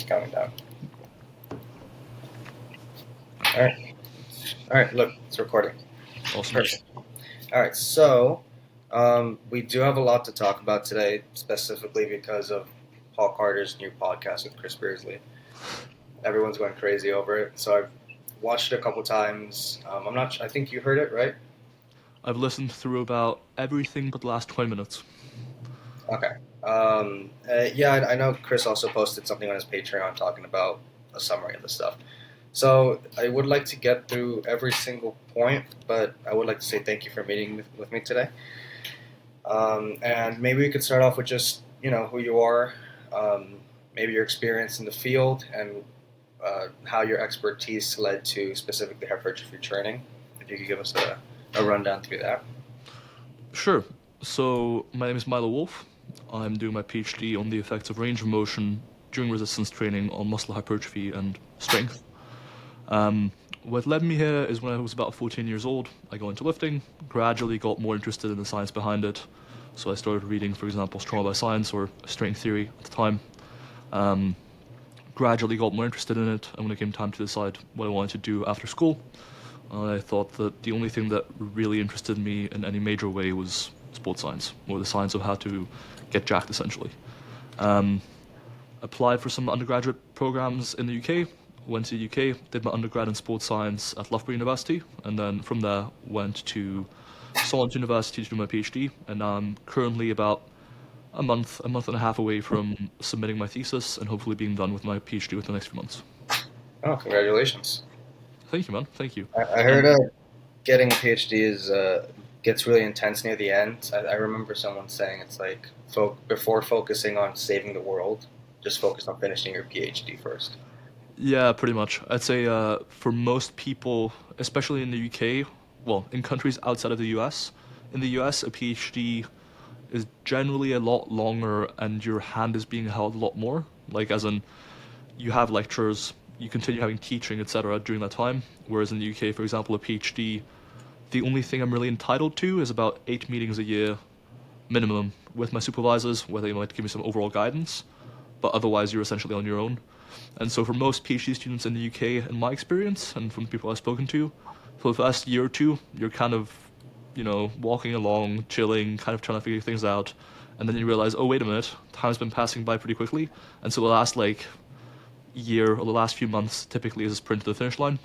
counting down. All right. Look, it's recording. Awesome. Perfect. All right. So, we do have a lot to talk about today, specifically because of Paul Carter's new podcast with Chris Beardsley. Everyone's going crazy over it. So I've watched it a couple times. I'm not. I think you heard it, right? I've listened through about everything but the last 20 minutes. Okay. Yeah, I know Chris also posted something on his Patreon talking about a summary of the stuff. So I would like to get through every single point, but I would like to say thank you for meeting with me today. And maybe we could start off with just, who you are, maybe your experience in the field, and how your expertise led to specifically hypertrophy training. If you could give us a rundown through that. Sure. So, my name is Milo Wolf. I'm doing my PhD on the effects of range of motion during resistance training on muscle hypertrophy and strength. What led me here is when I was about 14 years old, I got into lifting, gradually got more interested in the science behind it. So I started reading, for example, Trauma by Science or Strength Theory at the time. Gradually got more interested in it, and when it came time to decide what I wanted to do after school, I thought that the only thing that really interested me in any major way was sports science, or the science of how to get jacked, essentially. Applied for some undergraduate programs in the UK, went to the UK, did my undergrad in sports science at Loughborough University, and then from there went to Solent University to do my PhD, and now I'm currently about a month and a half away from submitting my thesis and hopefully being done with my PhD within the next few months. Oh, congratulations. Thank you, man. Thank you. I heard getting a PhD gets really intense near the end. I remember someone saying it's like before focusing on saving the world, just focus on finishing your PhD first. Yeah, pretty much. I'd say for most people, especially in the UK, well, in countries outside of the US, in the US, a PhD is generally a lot longer and your hand is being held a lot more. Like, as in, you have lectures, you continue having teaching, etc. during that time. Whereas in the UK, for example, a PhD, the only thing I'm really entitled to is about 8 meetings a year minimum with my supervisors, where they might give me some overall guidance, but otherwise you're essentially on your own. And so for most PhD students in the UK, in my experience, and from people I've spoken to, for the first year or two, you're kind of, walking along, chilling, kind of trying to figure things out, and then you realize, oh, wait a minute, time's been passing by pretty quickly, and so the last, year or the last few months typically is a sprint to the finish line.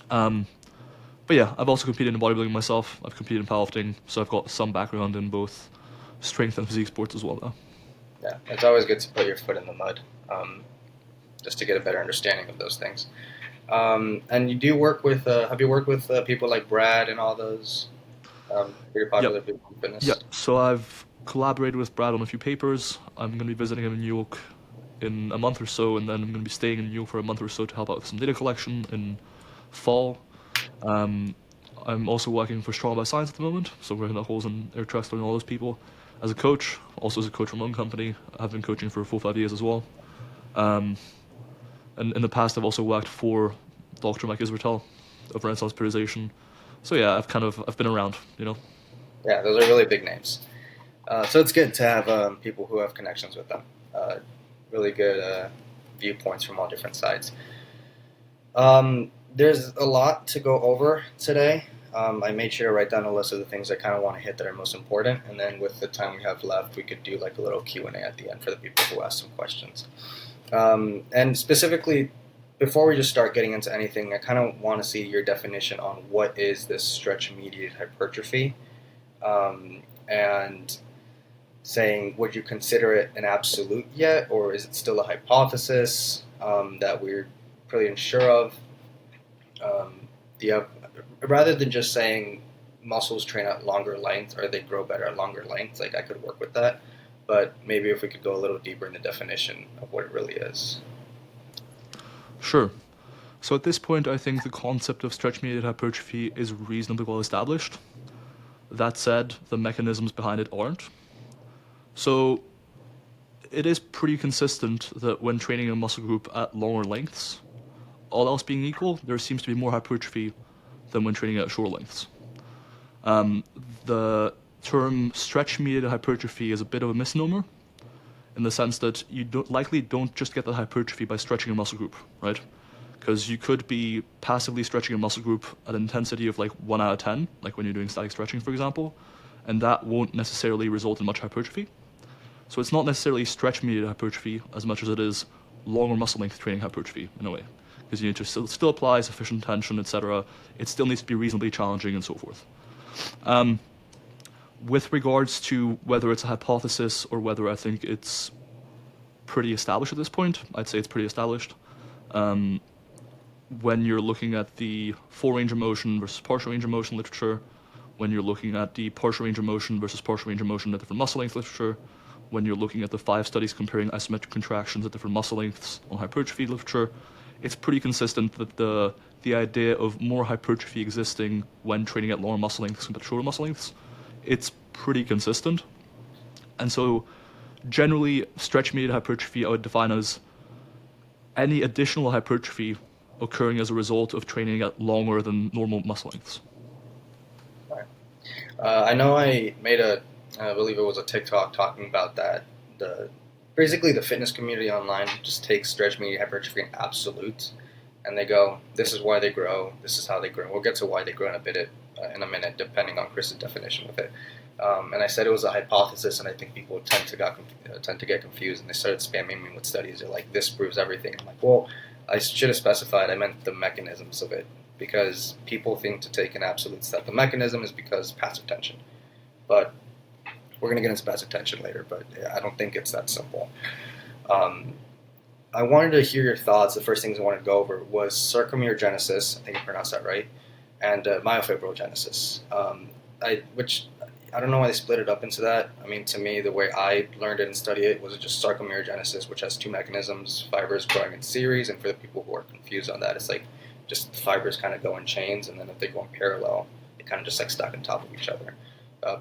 But yeah, I've also competed in bodybuilding myself, I've competed in powerlifting, so I've got some background in both strength and physique sports as well now. Yeah, it's always good to put your foot in the mud, just to get a better understanding of those things. And you do work with, have you worked with people like Brad and all those pretty Yep. popular people in fitness? Yep. So I've collaborated with Brad on a few papers. I'm going to be visiting him in New York in a month or so, and then I'm going to be staying in New York for a month or so to help out with some data collection in fall. I'm also working for Trauma by Science at the moment, so working at Holes and Air Trexler and all those people as a coach, also as a coach from my own company. I've been coaching for 4 or 5 years as well. And in the past, I've also worked for Dr. Mike Israel of Renaissance Periodization. So yeah, I've been around, Yeah, those are really big names. So it's good to have people who have connections with them. Really good viewpoints from all different sides. There's a lot to go over today. I made sure to write down a list of the things I kind of want to hit that are most important, and then with the time we have left, we could do like a little Q&A at the end for the people who ask some questions. And specifically, before we just start getting into anything, I kind of want to see your definition on what is this stretch-mediated hypertrophy, and saying, would you consider it an absolute yet, or is it still a hypothesis that we're pretty unsure of? Rather than just saying muscles train at longer lengths or they grow better at longer lengths, like I could work with that, but maybe if we could go a little deeper in the definition of what it really is. Sure. So at this point, I think the concept of stretch-mediated hypertrophy is reasonably well established. That said, the mechanisms behind it aren't. So it is pretty consistent that when training a muscle group at longer lengths, all else being equal, there seems to be more hypertrophy than when training at shorter lengths. The term stretch-mediated hypertrophy is a bit of a misnomer, in the sense that you likely don't just get the hypertrophy by stretching a muscle group, right? Because you could be passively stretching a muscle group at an intensity of like 1 out of 10, like when you're doing static stretching, for example, and that won't necessarily result in much hypertrophy. So it's not necessarily stretch-mediated hypertrophy as much as it is longer muscle length training hypertrophy in a way, because you need to still apply sufficient tension, etc. It still needs to be reasonably challenging and so forth. With regards to whether it's a hypothesis or whether I think it's pretty established at this point, I'd say it's pretty established. When you're looking at the full range of motion versus partial range of motion literature, when you're looking at the partial range of motion versus partial range of motion at different muscle length literature, when you're looking at the 5 studies comparing isometric contractions at different muscle lengths on hypertrophy literature, it's pretty consistent that the idea of more hypertrophy existing when training at longer muscle lengths compared to shorter muscle lengths, it's pretty consistent. And so generally, stretch-mediated hypertrophy I would define as any additional hypertrophy occurring as a result of training at longer than normal muscle lengths. Right. I know I made I believe it was a TikTok talking about that. Basically the fitness community online just takes stretch-mediated hypertrophy in absolute, and they go, this is why they grow, this is how they grow. We'll get to why they grow in a minute, depending on Chris's definition of it. And I said it was a hypothesis, and I think people tend to get confused, and they started spamming me with studies. They're like, this proves everything. I'm like, well, I should have specified I meant the mechanisms of it, because people think to take an absolute step. The mechanism is because passive tension. But we're going to get into passive tension later, but I don't think it's that simple. I wanted to hear your thoughts. The first things I wanted to go over was sarcomeogenesis, I think I pronounced that right, and myofibrogenesis, which I don't know why they split it up into that. I mean, to me, the way I learned it and studied it was just sarcomerogenesis, which has 2 mechanisms, fibers growing in series, and for the people who are confused on that, it's like just the fibers kind of go in chains, and then if they go in parallel, they kind of just like stack on top of each other.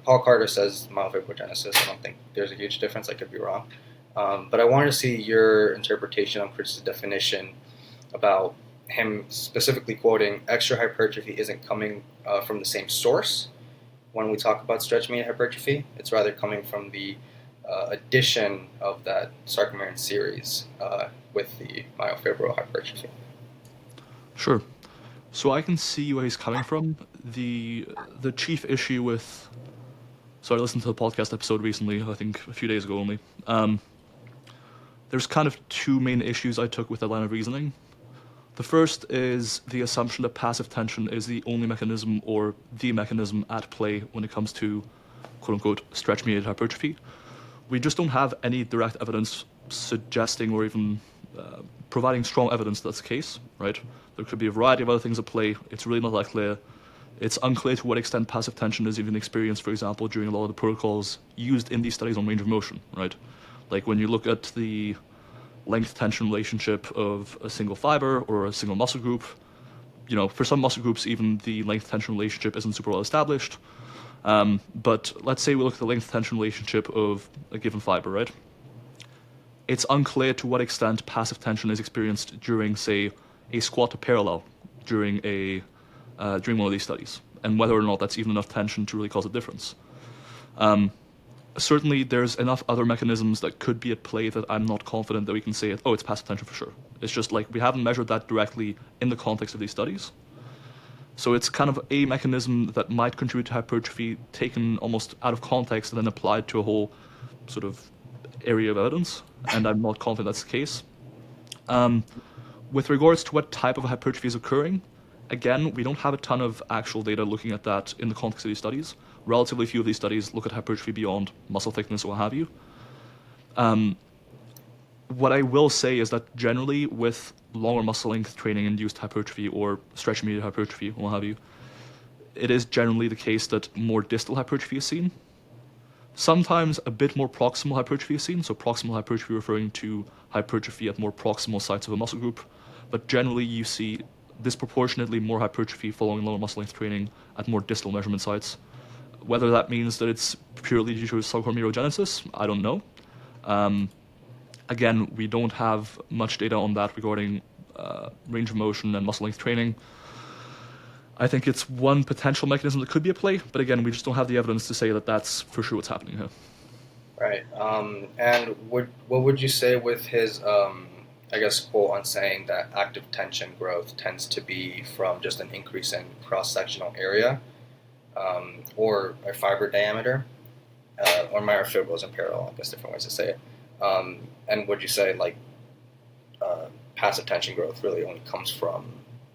Paul Carter says myofibrogenesis. I don't think there's a huge difference. I could be wrong. But I wanted to see your interpretation on Chris's definition about him specifically quoting extra hypertrophy isn't coming from the same source. When we talk about stretch-mediated hypertrophy, it's rather coming from the addition of that sarcomere series with the myofibro hypertrophy. Sure. So I can see where he's coming from. The chief issue with... So I listened to a podcast episode recently, I think a few days ago only. There's kind of 2 main issues I took with that line of reasoning. The first is the assumption that passive tension is the only mechanism or the mechanism at play when it comes to quote-unquote stretch-mediated hypertrophy. We just don't have any direct evidence suggesting or even providing strong evidence that's the case, right? There could be a variety of other things at play. It's really not that clear. It's unclear to what extent passive tension is even experienced, for example, during a lot of the protocols used in these studies on range of motion, right? Like when you look at the length-tension relationship of a single fiber or a single muscle group, for some muscle groups, even the length-tension relationship isn't super well established. But let's say we look at the length-tension relationship of a given fiber, right? It's unclear to what extent passive tension is experienced during, say, a squat to parallel during one of these studies, and whether or not that's even enough tension to really cause a difference. Certainly, there's enough other mechanisms that could be at play that I'm not confident that we can say, it's passive tension for sure. It's just like we haven't measured that directly in the context of these studies. So it's kind of a mechanism that might contribute to hypertrophy taken almost out of context and then applied to a whole sort of area of evidence, and I'm not confident that's the case. With regards to what type of hypertrophy is occurring, again, we don't have a ton of actual data looking at that in the context of these studies. Relatively few of these studies look at hypertrophy beyond muscle thickness or what have you. What I will say is that generally with longer muscle length training induced hypertrophy or stretch-mediated hypertrophy or what have you, it is generally the case that more distal hypertrophy is seen. Sometimes a bit more proximal hypertrophy is seen, so proximal hypertrophy referring to hypertrophy at more proximal sites of a muscle group, but generally you see disproportionately more hypertrophy following lower muscle length training at more distal measurement sites. Whether that means that it's purely due to sarcomerogenesis, I don't know. Again, we don't have much data on that regarding range of motion and muscle length training. I think it's one potential mechanism that could be at play, but again, we just don't have the evidence to say that that's for sure what's happening here. Right. And what would you say with his, I guess, quote on saying that active tension growth tends to be from just an increase in cross-sectional area, or a fiber diameter, or myofibrils in parallel, I guess different ways to say it. And would you say like passive tension growth really only comes from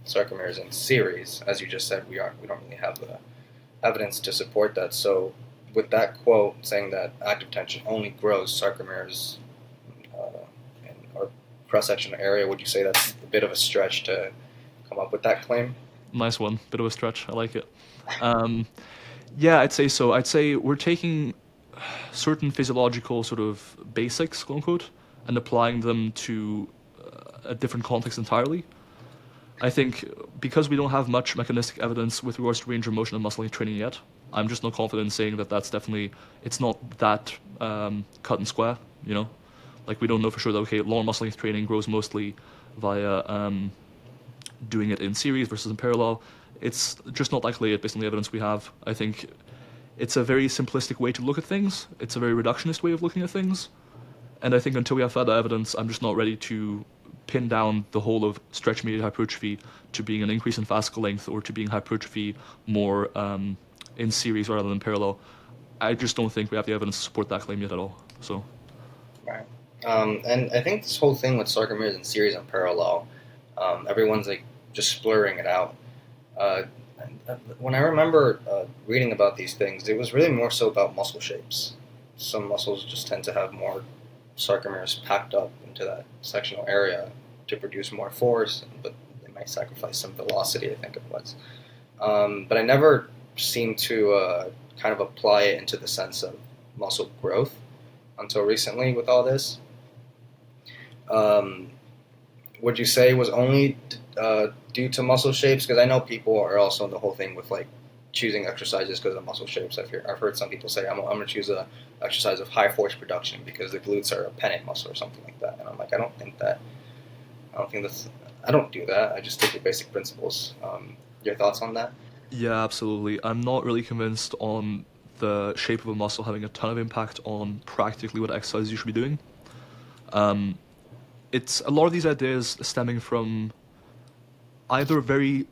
sarcomeres in series? As you just said, we don't really have the evidence to support that. So with that quote saying that active tension only grows sarcomeres in our cross-sectional area, would you say that's a bit of a stretch to come up with that claim? Nice one, bit of a stretch. I like it. Um, yeah, I'd say so. I'd say we're taking certain physiological sort of basics, quote unquote, and applying them to a different context entirely. I think because we don't have much mechanistic evidence with regards to range of motion and muscle training yet, I'm just not confident in saying that that's definitely, it's not that cut and square, you know? Like we don't know for sure that, okay, long muscle training grows mostly via doing it in series versus in parallel. It's just not likely based on the evidence we have. I think it's a very simplistic way to look at things. It's a very reductionist way of looking at things. And I think until we have further evidence, I'm just not ready to pin down the whole of stretch-mediated hypertrophy to being an increase in fascicle length or to being hypertrophy more in series rather than parallel. I just don't think we have the evidence to support that claim yet at all. So, Right. And I think this whole thing with sarcomeres in series and parallel, everyone's like just blurring it out. Uh, when I remember reading about these things, it was really more so about muscle shapes. Some muscles just tend to have more sarcomeres packed up into that sectional area to produce more force, but they might sacrifice some velocity, I think it was. But I never seemed to kind of apply it into the sense of muscle growth until recently with all this. Um, would you say it was only due to muscle shapes? Because I know people are also in the whole thing with like choosing exercises because of muscle shapes. I've heard some people say I'm going to choose a exercise of high force production because the glutes are a pennant muscle or something like that. And I'm like, I don't think that's, I don't do that. I just take the basic principles. Your thoughts on that? yeah, absolutely. I'm not really convinced on the shape of a muscle having a ton of impact on practically what exercise you should be doing. Um, it's a lot of these ideas stemming from either very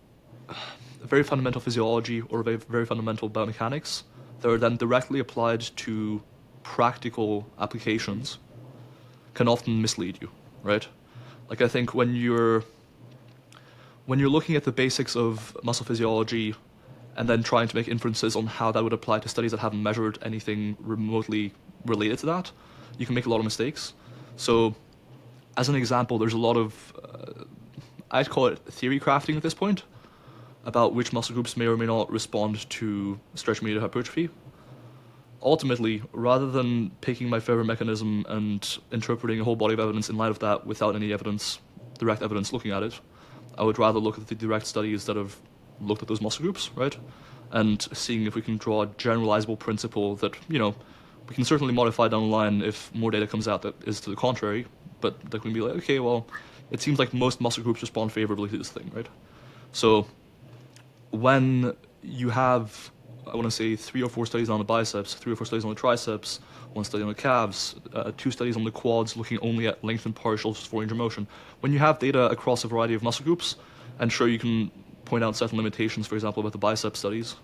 fundamental physiology or very fundamental biomechanics that are then directly applied to practical applications can often mislead you, right? Like I think when you're looking at the basics of muscle physiology and then trying to make inferences on how that would apply to studies that haven't measured anything remotely related to that, you can make a lot of mistakes. So, as an example, there's a lot of I'd call it theory crafting at this point about which muscle groups may or may not respond to stretch-mediated hypertrophy. Ultimately, rather than picking my favorite mechanism and interpreting a whole body of evidence in light of that without any evidence, direct evidence looking at it, I would rather look at the direct studies that have looked at those muscle groups, right? And seeing if we can draw a generalizable principle that, we can certainly modify down the line if more data comes out that is to the contrary, but that can be like, okay, well, it seems like most muscle groups respond favorably to this thing, right? So when you have, I want to say, 3 or 4 studies on the biceps, 3 or 4 studies on the triceps, 1 study on the calves, 2 studies on the quads looking only at length and partials for range of motion. When you have data across a variety of muscle groups, and sure you can point out certain limitations, for example, about the bicep studies,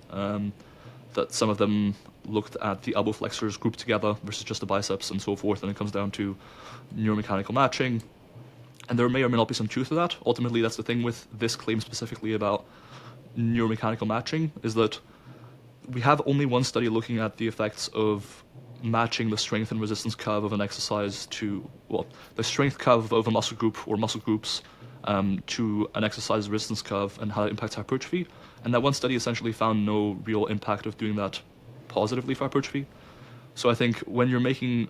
that some of them looked at the elbow flexors grouped together versus just the biceps and so forth, and it comes down to neuromechanical matching. And there may or may not be some truth to that. Ultimately, that's the thing with this claim specifically about neuromechanical matching, is that we have only 1 study looking at the effects of matching the strength and resistance curve of an exercise to, well, the strength curve of a muscle group or muscle groups to an exercise resistance curve and how it impacts hypertrophy. And that 1 study essentially found no real impact of doing that positively for hypertrophy. So I think when you're making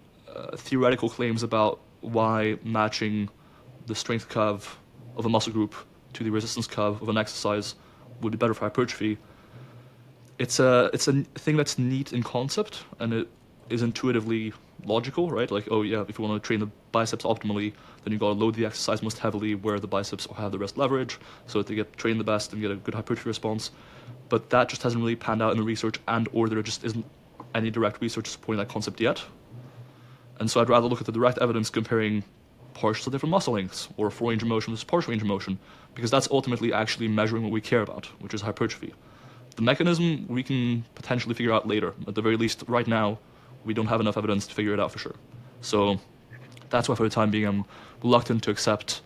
theoretical claims about why matching the strength curve of a muscle group to the resistance curve of an exercise would be better for hypertrophy, it's a thing that's neat in concept and it is intuitively logical, right? Like, oh yeah, if you want to train the biceps optimally, then you got to load the exercise most heavily where the biceps have the best leverage, so that they get trained the best and get a good hypertrophy response. But that just hasn't really panned out in the research, and or there just isn't any direct research supporting that concept yet. And so I'd rather look at the direct evidence comparing partial different muscle lengths, or full range of motion versus partial range of motion, because that's ultimately actually measuring what we care about, which is hypertrophy. The mechanism we can potentially figure out later. At the very least, right now, we don't have enough evidence to figure it out for sure. So that's why for the time being I'm reluctant to accept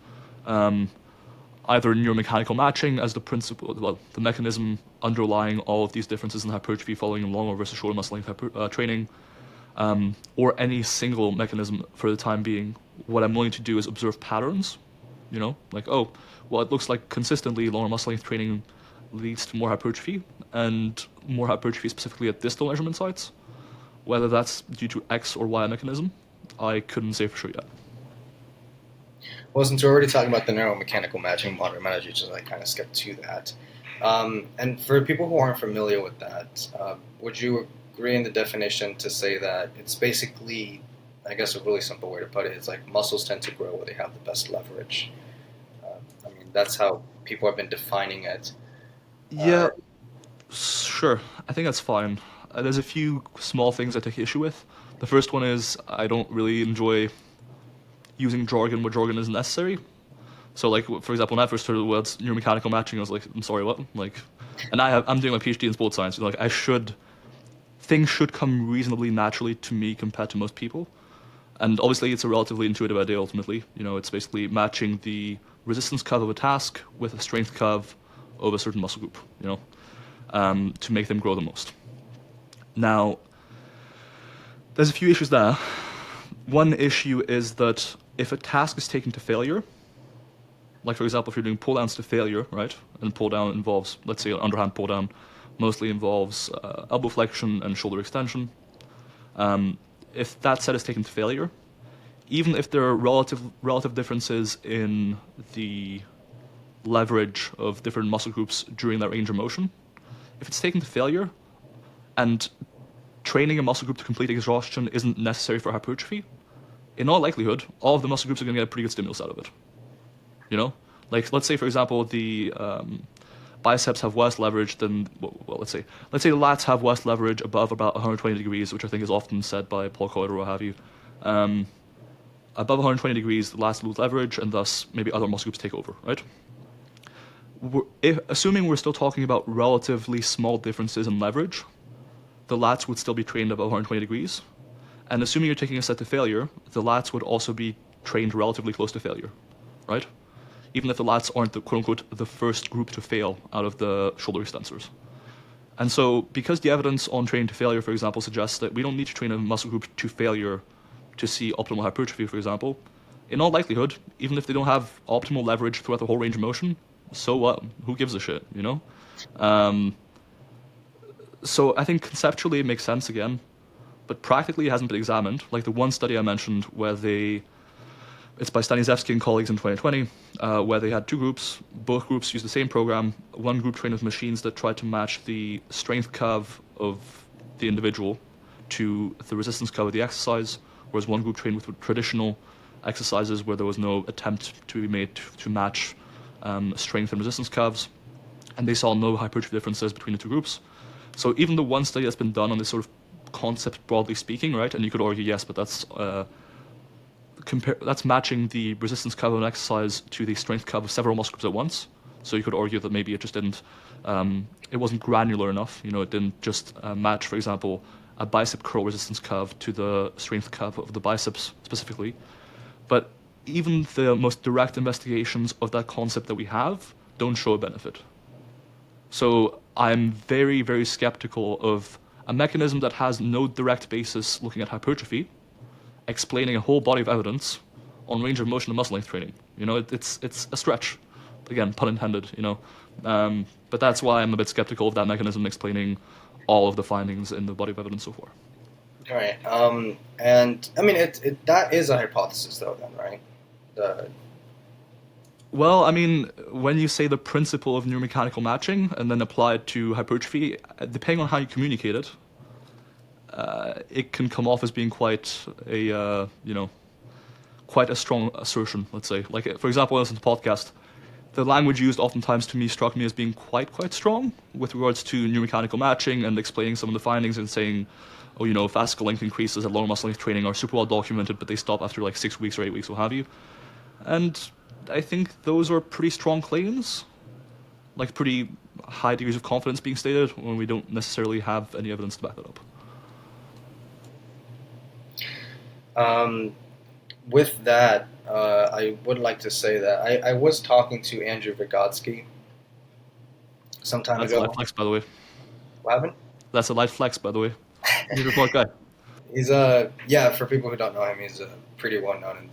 either neuromechanical matching as the principle, well, the mechanism underlying all of these differences in hypertrophy following longer versus shorter muscle length training, or any single mechanism for the time being. What I'm willing to do is observe patterns, like, oh, well, it looks like consistently longer muscle length training leads to more hypertrophy, and more hypertrophy specifically at distal measurement sites. Whether that's due to X or Y mechanism, I couldn't say for sure yet. Well, since we're already talking about the neuromechanical matching model, I might as well just like kind of skip to that. And for people who aren't familiar with that, would you agree in the definition to say that it's basically, I guess a really simple way to put it is like muscles tend to grow where they have the best leverage. I mean, that's how people have been defining it. Yeah, sure. I think that's fine. There's a few small things I take issue with. The first one is I don't really enjoy using jargon where jargon isn't necessary. So, like, for example, when I first heard the words neuromechanical matching, I was like, I'm sorry, what? Like, and I'm doing my PhD in sports science. Like, things should come reasonably naturally to me compared to most people. And obviously, it's a relatively intuitive idea ultimately. It's basically matching the resistance curve of a task with a strength curve of a certain muscle group, to make them grow the most. Now, there's a few issues there. One issue is that if a task is taken to failure, like for example, if you're doing pull downs to failure, right? And pull down involves, let's say, an underhand pull down, mostly involves elbow flexion and shoulder extension. If that set is taken to failure, even if there are relative differences in the leverage of different muscle groups during that range of motion, if it's taken to failure, and training a muscle group to complete exhaustion isn't necessary for hypertrophy, in all likelihood, all of the muscle groups are going to get a pretty good stimulus out of it. Like, let's say, for example, the biceps have worse leverage than, well, let's say the lats have worse leverage above about 120 degrees, which I think is often said by Paul Coyle or what have you. Above 120 degrees, the lats lose leverage, and thus maybe other muscle groups take over, right? Assuming we're still talking about relatively small differences in leverage, the lats would still be trained above 120 degrees. And assuming you're taking a set to failure, the lats would also be trained relatively close to failure, right? Even if the lats aren't the quote-unquote the first group to fail out of the shoulder extensors. And so because the evidence on training to failure, for example, suggests that we don't need to train a muscle group to failure to see optimal hypertrophy, for example, in all likelihood, even if they don't have optimal leverage throughout the whole range of motion, so what? Who gives a shit, So I think conceptually it makes sense again, but practically it hasn't been examined. Like the one study I mentioned where it's by Staniszewski and colleagues in 2020, where they had two groups. Both groups used the same program. One group trained with machines that tried to match the strength curve of the individual to the resistance curve of the exercise, whereas one group trained with traditional exercises where there was no attempt to be made to match strength and resistance curves. And they saw no hypertrophy differences between the two groups. So even the one study that's been done on this sort of concept, broadly speaking, right? And you could argue, yes, but that's matching the resistance curve of an exercise to the strength curve of several muscle groups at once. So you could argue that maybe it just didn't, it wasn't granular enough. It didn't just match, for example, a bicep curl resistance curve to the strength curve of the biceps specifically. But even the most direct investigations of that concept that we have don't show a benefit. So I'm very, very skeptical of a mechanism that has no direct basis looking at hypertrophy, explaining a whole body of evidence on range of motion and muscle length training. It's a stretch. Again, pun intended, But that's why I'm a bit skeptical of that mechanism explaining all of the findings in the body of evidence so far. All right. And I mean, that is a hypothesis, though, then, right? Well, I mean, when you say the principle of neuromechanical matching and then apply it to hypertrophy, depending on how you communicate it, it can come off as being quite a strong assertion, let's say. Like, for example, when I listen to the podcast, the language used oftentimes to me struck me as being quite strong with regards to neuromechanical matching and explaining some of the findings and saying, oh, Fasicle length increases at lower muscle length training are super well documented, but they stop after like 6 weeks or 8 weeks, what have you. And I think those are pretty strong claims, like pretty high degrees of confidence being stated when we don't necessarily have any evidence to back that up. With that, I would like to say that I was talking to Andrew Vygotsky some time That's ago. a light flex, by the way. What happened? That's a light flex, by the way. He's a smart guy. He's for people who don't know him, he's pretty well known in the.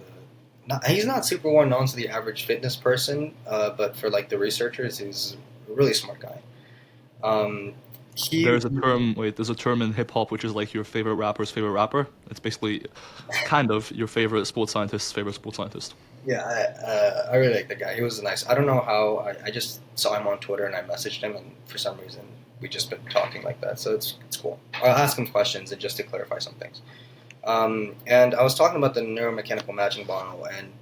He's not super well known to the average fitness person, but for like the researchers, he's a really smart guy. There's a term in hip hop which is like your favorite rapper's favorite rapper. It's basically kind of your favorite sports scientist's favorite sports scientist. Yeah, I really like the guy. He was nice. I don't know how. I just saw him on Twitter and I messaged him, and for some reason we just been talking like that. So it's cool. I'll ask him questions and just to clarify some things. And I was talking about the neuromechanical matching model, and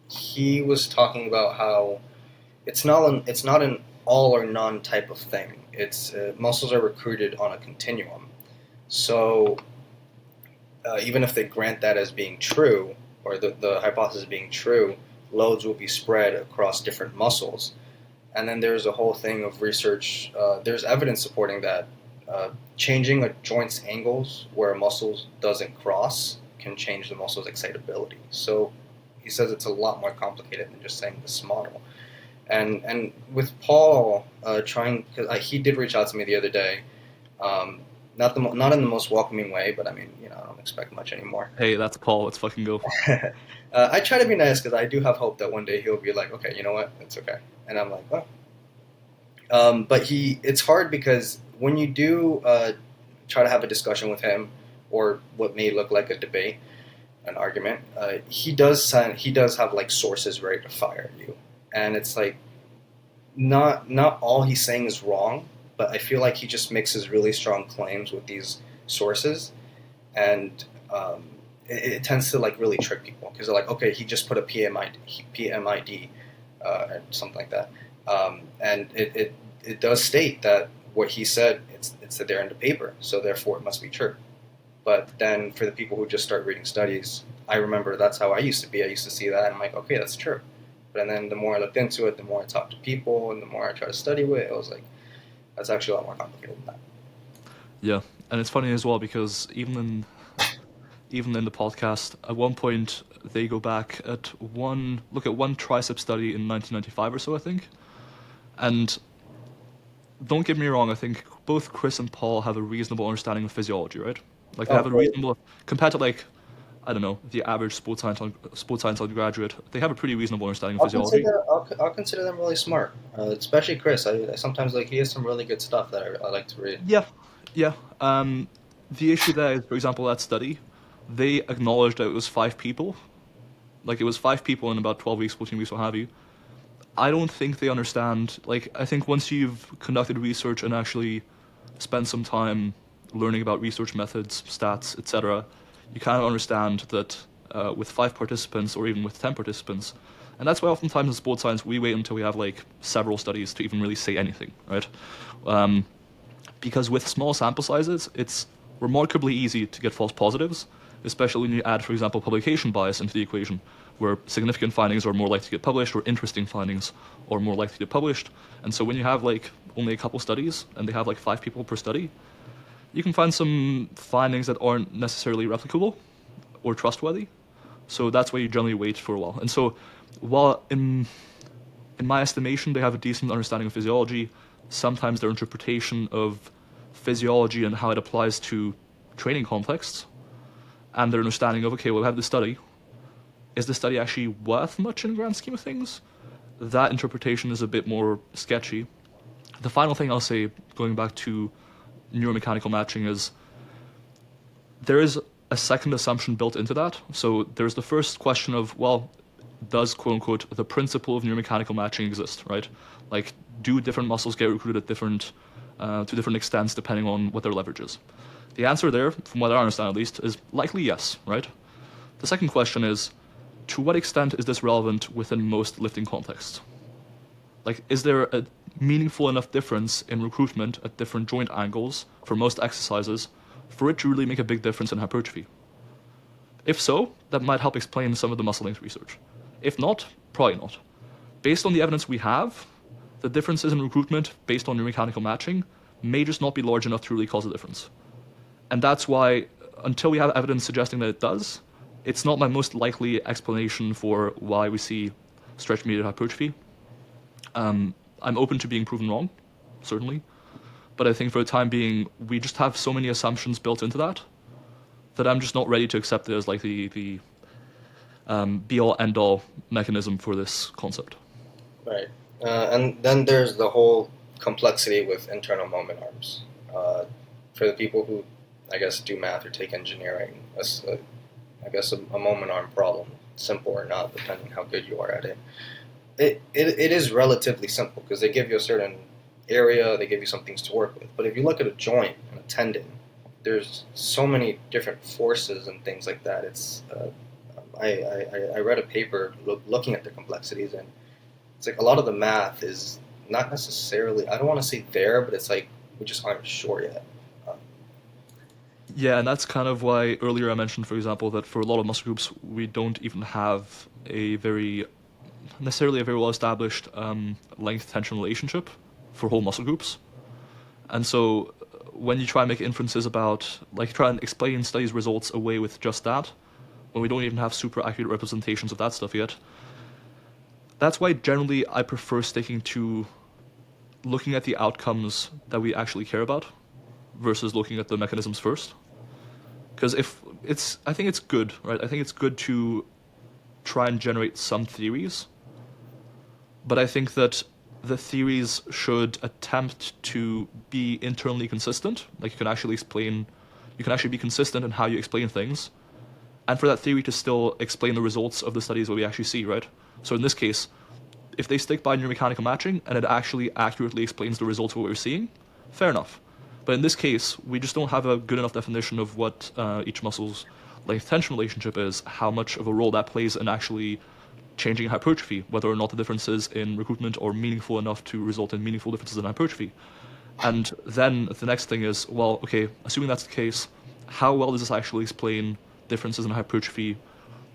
he was talking about how it's not an all or none type of thing. It's muscles are recruited on a continuum. So even if they grant that as being true, or the hypothesis being true, loads will be spread across different muscles. And then there's a whole thing of research. There's evidence supporting that changing a joint's angles where muscles doesn't cross can change the muscle's excitability. So he says it's a lot more complicated than just saying this model. And with Paul because he did reach out to me the other day, not in the most welcoming way, but I mean, I don't expect much anymore. Hey, that's Paul. Let's fucking go. I try to be nice because I do have hope that one day he'll be like, okay, you know what, it's okay, and I'm like, oh. But it's hard because when you do try to have a discussion with him, or what may look like a debate, an argument, he does have like sources ready to fire at you. And it's like, not all he's saying is wrong, but I feel like he just mixes really strong claims with these sources, and it tends to like really trick people because they're like, okay, he just put a PMID or something like that, and it does state that what he said it's there in the paper, so therefore it must be true. But then for the people who just start reading studies, I remember that's how I used to be. I used to see that and I'm like, okay, that's true. And then the more I looked into it, the more I talked to people, and the more I tried to study with it was like, that's actually a lot more complicated than that. Yeah, and it's funny as well because even in the podcast, at one point they go back at one tricep study in 1995 or so, I think. And don't get me wrong, I think both Chris and Paul have a reasonable understanding of physiology, right? Like they have a reasonable, compared to like, I don't know, the average sports science undergraduate, they have a pretty reasonable understanding of physiology. I'll consider them really smart, especially Chris. I sometimes he has some really good stuff that I like to read. Yeah. The issue there is, for example, that study, they acknowledged that it was 5 people. Like it was 5 people in about 12 weeks, 14 weeks, what have you. I don't think they understand. Like I think once you've conducted research and actually spent some time learning about research methods, stats, etc., you kind of understand that with 5 participants or even with 10 participants, and that's why oftentimes in sports science we wait until we have like several studies to even really say anything, right? Because with small sample sizes, it's remarkably easy to get false positives, especially when you add, for example, publication bias into the equation, where significant findings are more likely to get published or interesting findings are more likely to get published. And so when you have like only a couple studies and they have like 5 people per study, you can find some findings that aren't necessarily replicable or trustworthy. So that's why you generally wait for a while. And so while in my estimation they have a decent understanding of physiology, sometimes their interpretation of physiology and how it applies to training contexts, and their understanding of, okay, well, we have this study. Is the study actually worth much in the grand scheme of things? That interpretation is a bit more sketchy. The final thing I'll say, going back to neuromechanical matching, is there is a second assumption built into that. So there's the first question of, well, does, quote-unquote, the principle of neuromechanical matching exist, right? Like, do different muscles get recruited at to different extents depending on what their leverage is? The answer there, from what I understand at least, is likely yes, right? The second question is, to what extent is this relevant within most lifting contexts? Like, is there a meaningful enough difference in recruitment at different joint angles for most exercises for it to really make a big difference in hypertrophy? If so, that might help explain some of the muscle length research. If not, probably not. Based on the evidence we have, the differences in recruitment based on neuromechanical matching may just not be large enough to really cause a difference. And that's why, until we have evidence suggesting that it does, it's not my most likely explanation for why we see stretch-mediated hypertrophy. I'm open to being proven wrong, certainly, but I think for the time being, we just have so many assumptions built into that I'm just not ready to accept it as like the be-all, end-all mechanism for this concept. Right. And then there's the whole complexity with internal moment arms. For the people who, I guess, do math or take engineering, I guess a moment arm problem, simple or not, depending how good you are at it. It is relatively simple because they give you a certain area, they give you some things to work with. But if you look at a joint and a tendon, there's so many different forces and things like that. It's I read a paper looking at the complexities, and it's like a lot of the math is not necessarily, I don't want to say there, but it's like we just aren't sure yet. Yeah, and that's kind of why earlier I mentioned, for example, that for a lot of muscle groups, we don't even have necessarily a very well-established length-tension relationship for whole muscle groups. And so when you try and make inferences about, like try and explain studies results away with just that, when we don't even have super accurate representations of that stuff yet, that's why generally I prefer sticking to looking at the outcomes that we actually care about versus looking at the mechanisms first. Because I think it's good, right? I think it's good to try and generate some theories, but I think that the theories should attempt to be internally consistent. Like you can actually be consistent in how you explain things, and for that theory to still explain the results of the studies that we actually see, right? So in this case, if they stick by neuromechanical matching and it actually accurately explains the results of what we're seeing, fair enough. But in this case, we just don't have a good enough definition of what each muscle's length-tension relationship is, how much of a role that plays in actually changing hypertrophy, whether or not the differences in recruitment are meaningful enough to result in meaningful differences in hypertrophy. And then the next thing is, well, okay, assuming that's the case, how well does this actually explain differences in hypertrophy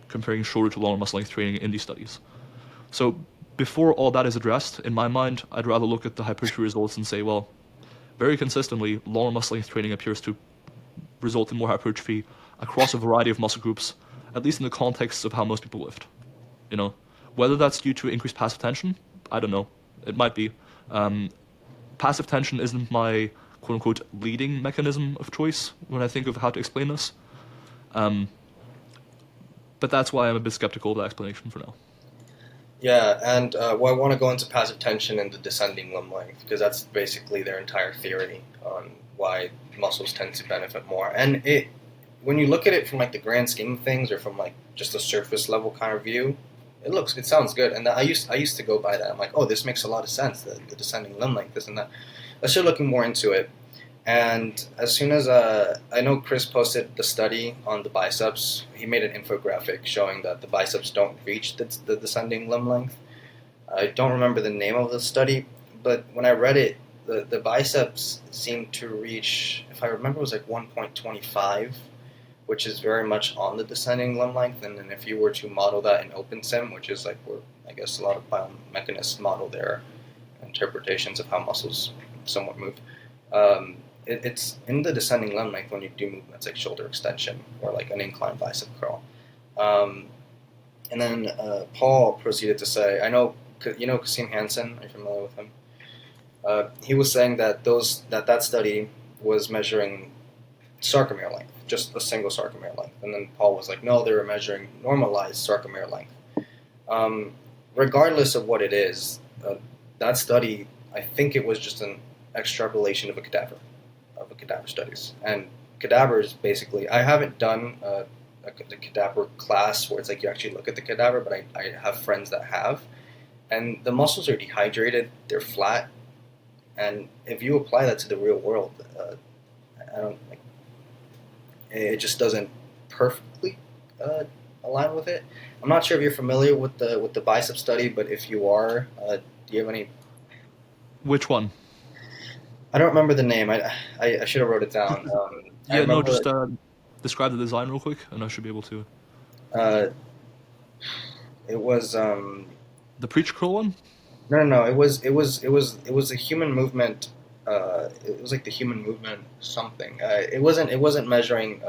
comparing shorter to longer muscle length training in these studies? So before all that is addressed, in my mind, I'd rather look at the hypertrophy results and say, well, very consistently, longer muscle length training appears to result in more hypertrophy across a variety of muscle groups, at least in the context of how most people lift. You know, whether that's due to increased passive tension, I don't know. It might be. Passive tension isn't my quote-unquote leading mechanism of choice when I think of how to explain this. But that's why I'm a bit skeptical of that explanation for now. Yeah, and well, I want to go into passive tension and the descending limb length because that's basically their entire theory on why muscles tend to benefit more. And when you look at it from like the grand scheme of things or from like just a surface level kind of view, it sounds good. And I used to go by that. I'm like, oh, this makes a lot of sense. The descending limb length, this and that. I started looking more into it, and as soon as I know Chris posted the study on the biceps, he made an infographic showing that the biceps don't reach the descending limb length. I don't remember the name of the study, but when I read it, the biceps seemed to reach, if I remember, it was like 1.25, which is very much on the descending limb length. And then if you were to model that in OpenSim, which is like where I guess a lot of biomechanists model their interpretations of how muscles somewhat move, it's in the descending limb length when you do movements like shoulder extension or like an incline bicep curl. And then Paul proceeded to say, I know, Kasim Hansen, are you familiar with him? He was saying that that study was measuring sarcomere length, just a single sarcomere length. And then Paul was like, no, they were measuring normalized sarcomere length. Regardless of what it is, that study, I think it was just an extrapolation of a cadaver studies. And cadavers, basically, I haven't done the cadaver class where it's like you actually look at the cadaver, but I have friends that have. And the muscles are dehydrated, they're flat, and if you apply that to the real world, it just doesn't perfectly align with it. I'm not sure if you're familiar with the bicep study, but if you are, do you have any? Which one? I don't remember the name. I should have wrote it down. I Yeah, no, remember just describe the design real quick, and I should be able to. uh, it was The preach curl one? no. It was a human movement. It was like the human movement something. It wasn't measuring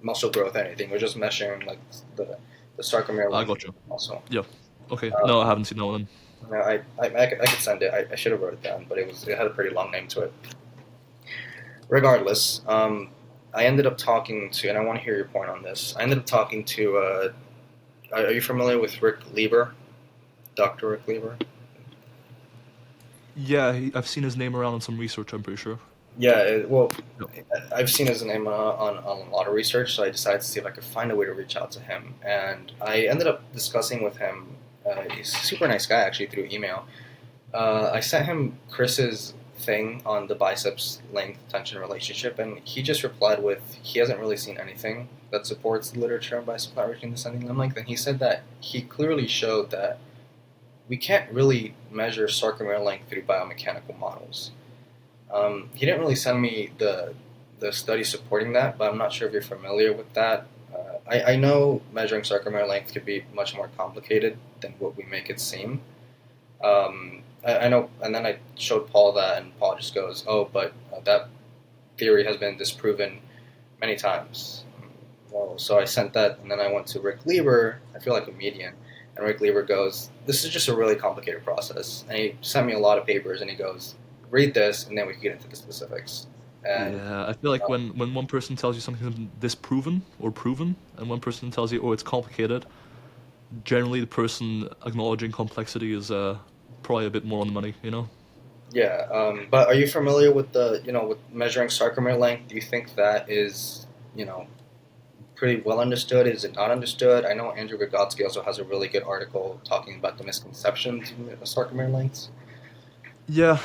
muscle growth or anything. It was just measuring like the sarcomere I length got you. also. Yeah. Okay. No, I Um, haven't seen that one. no, I could send it. I should have wrote it down, but it had a pretty long name to it. Regardless, I ended up talking to, and I want to hear your point on this. I ended up talking to. Are you familiar with Rick Lieber, Dr. Rick Lieber? Yeah, I've seen his name around in some research. I'm pretty sure. Yeah, well, Yep. I've seen his name on a lot of research, so I decided to see if I could find a way to reach out to him. And I ended up discussing with him. He's a super nice guy, actually, through email. I sent him Chris's thing on the biceps length tension relationship, and he just replied with he hasn't really seen anything that supports the literature on bicep flat reaching descending limb length. And he said that he clearly showed that we can't really measure sarcomere length through biomechanical models. He didn't really send me the study supporting that, but I'm not sure if you're familiar with that. I know measuring sarcomere length could be much more complicated than what we make it seem. I know, and then I showed Paul that, and Paul just goes, "Oh, but that theory has been disproven many times." Well, so I sent that, and then I went to Rick Lieber. I feel like a median, and Rick Lieber goes, "This is just a really complicated process," and he sent me a lot of papers, and he goes, "Read this, and then we can get into the specifics." And Yeah, I feel like when one person tells you something disproven or proven, and one person tells you, "Oh, it's complicated," generally the person acknowledging complexity is probably a bit more on the money. You know? yeah, but are you familiar with with measuring sarcomere length? Do you think that is, pretty well understood? Is it not understood? I know Andrew Vygotsky also has a really good article talking about the misconceptions of sarcomere lengths. Yeah.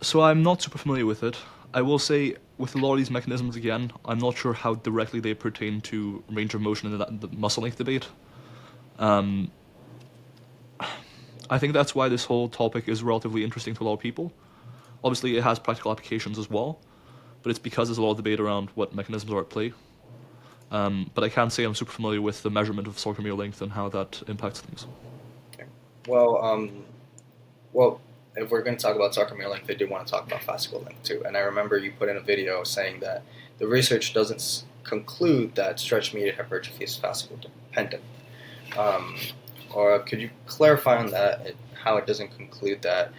So I'm not super familiar with it. I will say with a lot of these mechanisms again, I'm not sure how directly they pertain to range of motion in the muscle length debate. Um, I think that's why this whole topic is relatively interesting to a lot of people. Obviously, it has practical applications as well, but it's because there's a lot of debate around what mechanisms are at play. But I can't say I'm super familiar with the measurement of sarcomere length and how that impacts things. Okay. Well, well, if we're going to talk about sarcomere length, I do want to talk about fascicle length too. And I remember you put in a video saying that the research doesn't conclude that stretch-mediated hypertrophy is fascicle dependent. Um, or could you clarify on that, how it doesn't conclude that?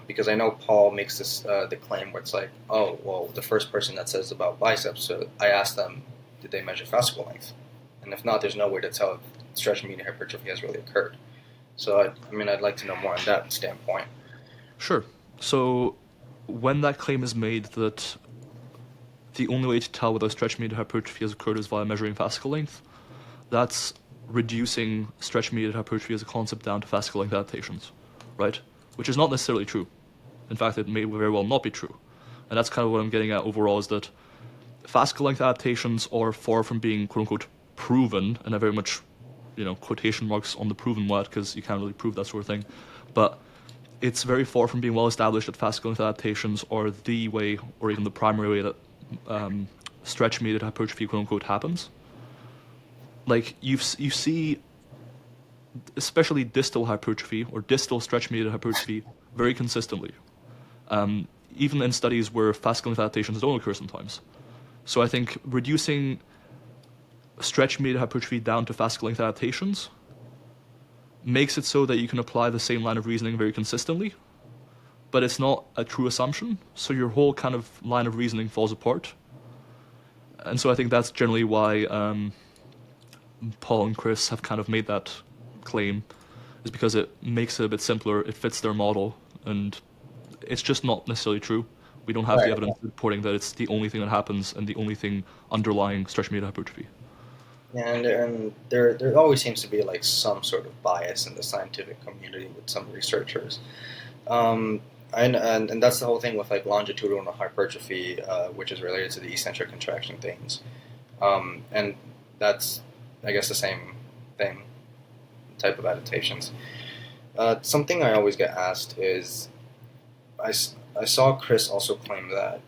Because I know Paul makes this the claim where it's like, oh, well, the first person that says about biceps, so I asked them, did they measure fascicle length? And if not, there's no way to tell if stretch-mediated hypertrophy has really occurred. So, I'd like to know more on that standpoint. Sure. So when that claim is made that the only way to tell whether stretch-mediated hypertrophy has occurred is via measuring fascicle length, that's reducing stretch-mediated hypertrophy as a concept down to fascicle length adaptations, right? Which is not necessarily true. In fact, it may very well not be true. And that's kind of what I'm getting at overall is that fascicle length adaptations are far from being quote-unquote proven, and I very much, quotation marks on the proven word because you can't really prove that sort of thing. But it's very far from being well established that fascicle length adaptations are the way, or even the primary way that stretch-mediated hypertrophy quote-unquote happens. Like you see, especially distal hypertrophy or distal stretch-mediated hypertrophy very consistently, even in studies where fascicle length adaptations don't occur sometimes. So I think reducing stretch-mediated hypertrophy down to fascicle length adaptations makes it so that you can apply the same line of reasoning very consistently, but it's not a true assumption, so your whole kind of line of reasoning falls apart. And so I think that's generally why Paul and Chris have kind of made that claim, is because it makes it a bit simpler, it fits their model, and it's just not necessarily true. We don't have the Right. evidence reporting that it's the only thing that happens and the only thing underlying stretch-mediated hypertrophy. And there always seems to be like some sort of bias in the scientific community with some researchers. Um, and that's the whole thing with like longitudinal hypertrophy, which is related to the eccentric contraction things. And that's, I guess, the same thing. type of adaptations. Something I always get asked is, I saw Chris also claim that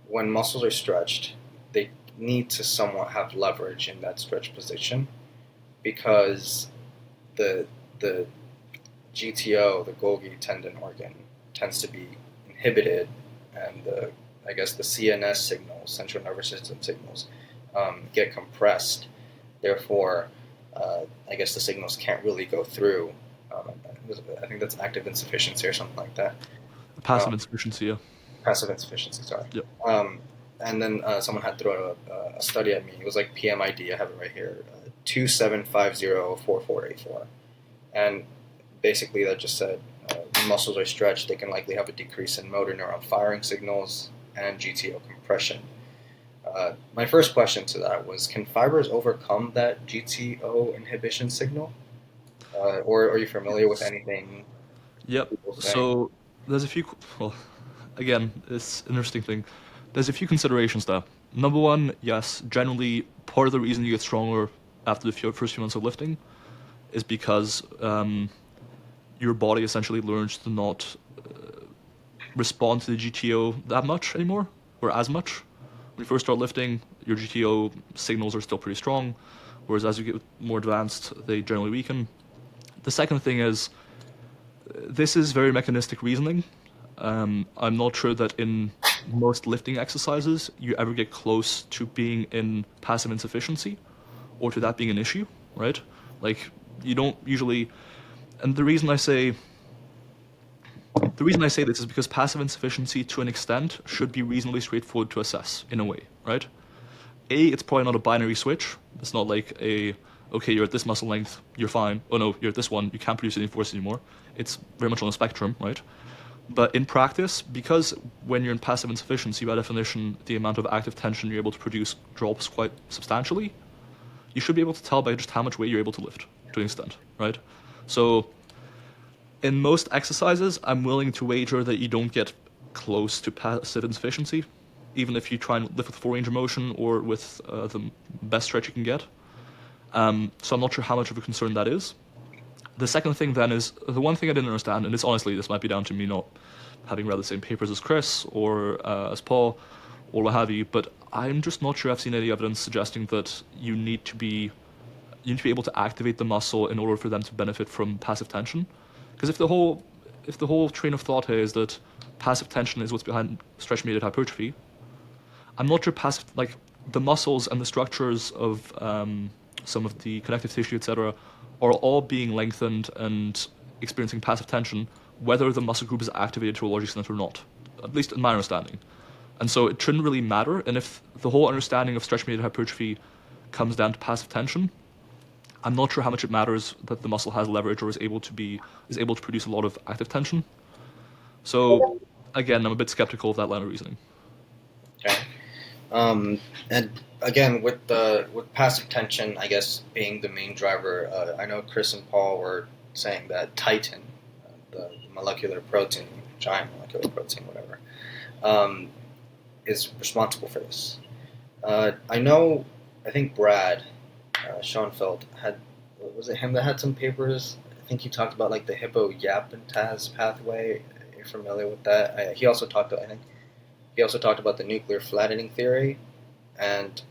when muscles are stretched, they need to somewhat have leverage in that stretch position because the GTO, the Golgi tendon organ, tends to be inhibited, and I guess the CNS signals, central nervous system signals, get compressed. Therefore, I guess the signals can't really go through. I think that's active insufficiency or something like that. Passive insufficiency, yeah. Passive insufficiency, sorry. Yep. And then someone had thrown a study at me. It was like PMID, I have it right here, 27504484. And basically that just said when muscles are stretched, they can likely have a decrease in motor neuron firing signals and GTO compression. My first question to that was, can fibers overcome that GTO inhibition signal? Or are you familiar with anything? Yep. So there's a few. Well, again, it's an interesting thing. There's a few considerations there. Number one, yes, generally part of the reason you get stronger after the first few months of lifting is because your body essentially learns to not respond to the GTO that much anymore, or as much. When you first start lifting, your GTO signals are still pretty strong, whereas as you get more advanced, they generally weaken. The second thing is, this is very mechanistic reasoning. I'm not sure that in most lifting exercises you ever get close to being in passive insufficiency or to that being an issue, right? Like, you don't usually... And the reason I say this is because passive insufficiency, to an extent, should be reasonably straightforward to assess, in a way, right? It's probably not a binary switch. It's not like okay, you're at this muscle length, you're fine. Oh no, you're at this one, you can't produce any force anymore. It's very much on a spectrum, right? But in practice, because when you're in passive insufficiency, by definition, the amount of active tension you're able to produce drops quite substantially, you should be able to tell by just how much weight you're able to lift, to an extent, right? So in most exercises, I'm willing to wager that you don't get close to passive insufficiency, even if you try and lift with full range of motion or with the best stretch you can get. So I'm not sure how much of a concern that is. The second thing then is, the one thing I didn't understand, and this might be down to me not having read the same papers as Chris or as Paul or what have you, but I'm just not sure I've seen any evidence suggesting that you need to be able to activate the muscle in order for them to benefit from passive tension. Because if the whole train of thought here is that passive tension is what's behind stretch-mediated hypertrophy, I'm not sure the muscles and the structures of some of the connective tissue, etc., are all being lengthened and experiencing passive tension, whether the muscle group is activated to a large extent or not, at least in my understanding. And so it shouldn't really matter. And if the whole understanding of stretch-mediated hypertrophy comes down to passive tension, I'm not sure how much it matters that the muscle has leverage or is able to produce a lot of active tension. So again, I'm a bit skeptical of that line of reasoning. Okay. And again, with passive tension, I guess, being the main driver, I know Chris and Paul were saying that Titin, the molecular protein, giant molecular protein, whatever, is responsible for this. I think Brad Schoenfeld was it him that had some papers? I think he talked about like the hippocampus pathway. Are you familiar with that? He also talked about the nuclear flattening theory, and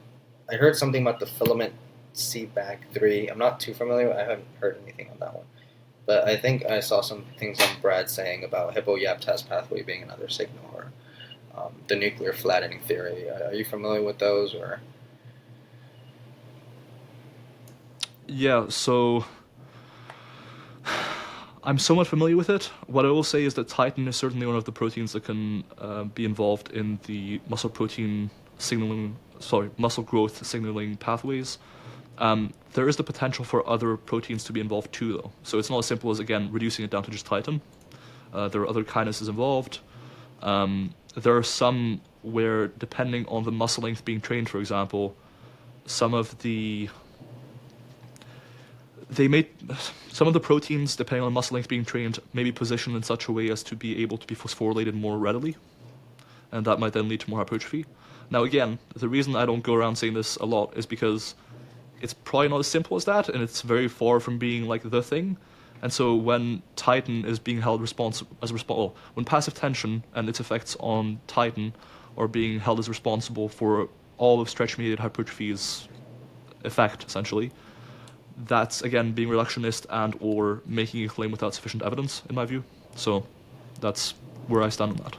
I heard something about the filament CBAC3. I'm not too familiar. I haven't heard anything on that one, but I think I saw some things on Brad saying about hippocampus pathway being another signal, or the nuclear flattening theory. Are you familiar with those, or? Yeah, so I'm somewhat familiar with it. What I will say is that Titin is certainly one of the proteins that can be involved in the muscle growth signaling pathways. There is the potential for other proteins to be involved too, though. So it's not as simple as, again, reducing it down to just Titin. There are other kinases involved. There are some where, depending on the muscle length being trained, for example, some of the proteins, depending on muscle length being trained, may be positioned in such a way as to be able to be phosphorylated more readily, and that might then lead to more hypertrophy. Now again, the reason I don't go around saying this a lot is because it's probably not as simple as that, and it's very far from being like the thing. And so when Titin is being held responsible, when passive tension and its effects on Titin are being held as responsible for all of stretch-mediated hypertrophy's effect, essentially, that's again being reductionist and or making a claim without sufficient evidence, in my view. So that's where I stand on that.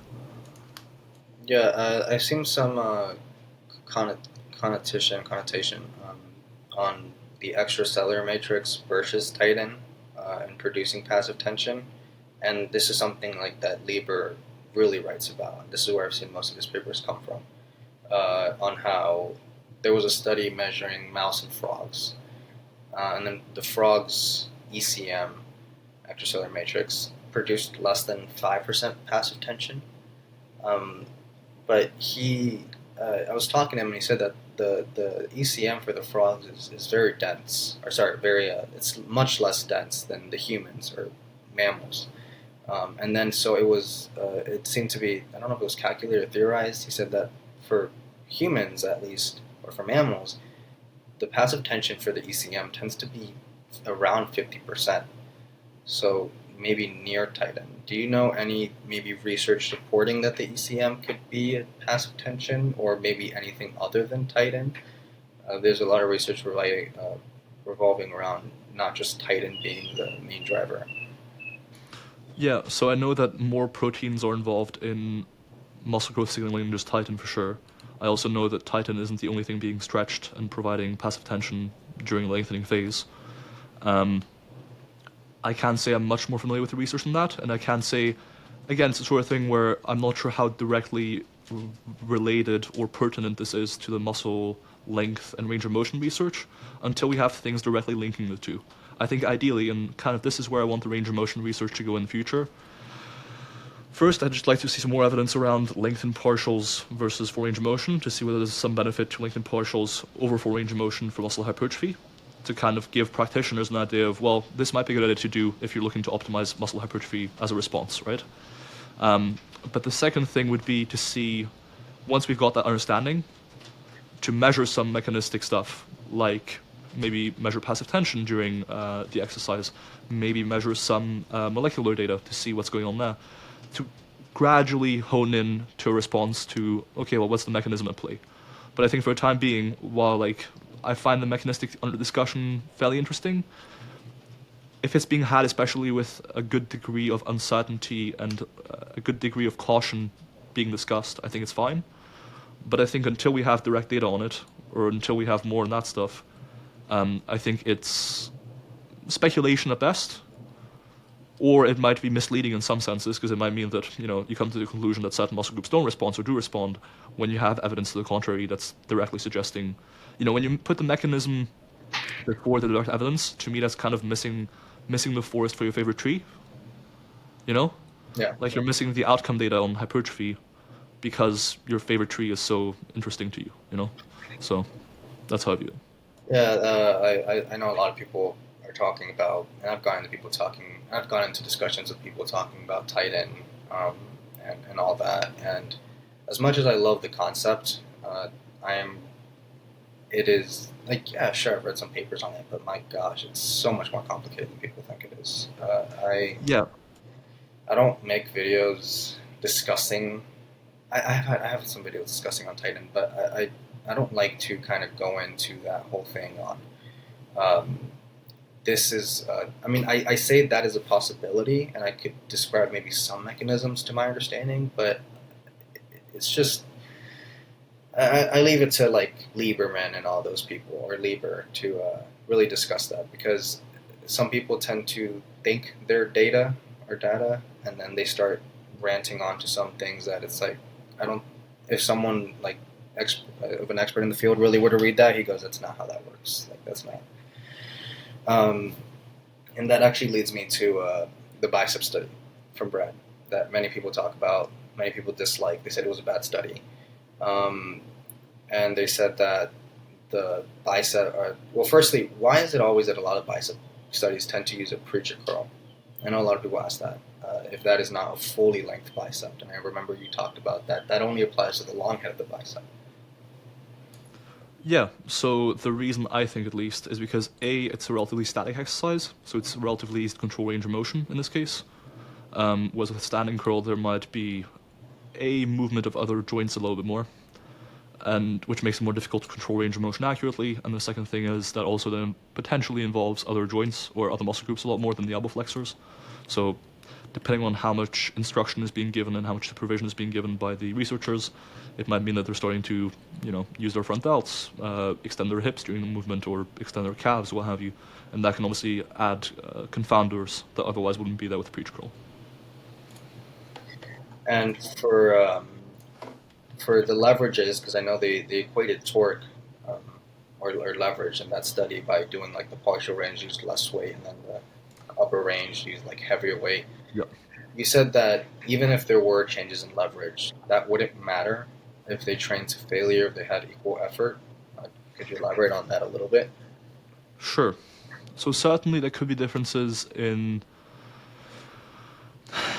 Yeah, I've seen some connotation on the extracellular matrix versus Titin in producing passive tension, and this is something like that Lieber really writes about. This is where I've seen most of his papers come from, on how there was a study measuring mouse and frogs, and then the frogs' ECM, extracellular matrix, produced less than 5% passive tension. Um, but I was talking to him and he said that the ECM for the frogs is very dense, or sorry, it's much less dense than the humans or mammals. And then so it seemed to be, I don't know if it was calculated or theorized. He said that for humans at least, or for mammals, the passive tension for the ECM tends to be around 50%. So maybe near Titin. Do you know any maybe research supporting that the ECM could be a passive tension, or maybe anything other than Titin? There's a lot of research revolving around not just Titin being the main driver. Yeah, so I know that more proteins are involved in muscle growth signaling than just Titin for sure. I also know that Titin isn't the only thing being stretched and providing passive tension during the lengthening phase. I can say I'm much more familiar with the research than that, and I can say, again, it's the sort of thing where I'm not sure how directly related or pertinent this is to the muscle length and range of motion research until we have things directly linking the two. I think ideally, and kind of this is where I want the range of motion research to go in the future. First, I'd just like to see some more evidence around lengthened partials versus full range of motion to see whether there's some benefit to lengthened partials over full range of motion for muscle hypertrophy, to kind of give practitioners an idea of, well, this might be a good idea to do if you're looking to optimize muscle hypertrophy as a response, right? But the second thing would be to see, once we've got that understanding, to measure some mechanistic stuff, like maybe measure passive tension during the exercise, maybe measure some molecular data to see what's going on there, to gradually hone in to a response to, okay, well, what's the mechanism at play? But I think for the time being, while I find the mechanistic under discussion fairly interesting, if it's being had especially with a good degree of uncertainty and a good degree of caution being discussed, I think it's fine. But I think until we have direct data on it, or until we have more on that stuff, I think it's speculation at best, or it might be misleading in some senses, because it might mean that you come to the conclusion that certain muscle groups don't respond or do respond when you have evidence to the contrary that's directly suggesting. When you put the mechanism before the direct evidence, to me that's kind of missing the forest for your favorite tree. Yeah. Like you're missing the outcome data on hypertrophy because your favorite tree is so interesting to you. So that's how I view it. Yeah, I know a lot of people are talking about, and I've gone into discussions with people talking about Titan, and all that. And as much as I love the concept, it is like, yeah, sure, I've read some papers on it, but my gosh, it's so much more complicated than people think it is. Yeah. I don't make videos discussing. I have some videos discussing on Titan, but I don't like to kind of go into that whole thing on. This is, I say that is a possibility, and I could describe maybe some mechanisms to my understanding, but it's just, I leave it to like Lieberman and all those people, or Lieber, to really discuss that, because some people tend to think they're data, and then they start ranting on to some things that it's like, if someone like of an expert in the field really were to read that, he goes, that's not how that works. Like, that's not. And that actually leads me to the Bicep study from Brad that many people talk about, many people dislike. They said it was a bad study. And they said that the bicep firstly, why is it always that a lot of bicep studies tend to use a preacher curl? I know a lot of people ask that. If that is not a fully length bicep, and I remember you talked about that. That only applies to the long head of the bicep. Yeah, so the reason I think at least is because A, it's a relatively static exercise, so it's relatively easy to control range of motion in this case. Whereas with a standing curl, there might be a movement of other joints a little bit more, and which makes it more difficult to control range of motion accurately. And the second thing is that also then potentially involves other joints or other muscle groups a lot more than the elbow flexors. So depending on how much instruction is being given and how much supervision is being given by the researchers, it might mean that they're starting to, use their front delts, extend their hips during the movement, or extend their calves, what have you, and that can obviously add confounders that otherwise wouldn't be there with preach curl. And for the leverages, because I know they equated torque or leverage in that study by doing like the partial range used less weight and then the upper range used like heavier weight. Yeah. You said that even if there were changes in leverage, that wouldn't matter if they trained to failure, if they had equal effort. Could you elaborate on that a little bit? Sure. So certainly there could be differences in.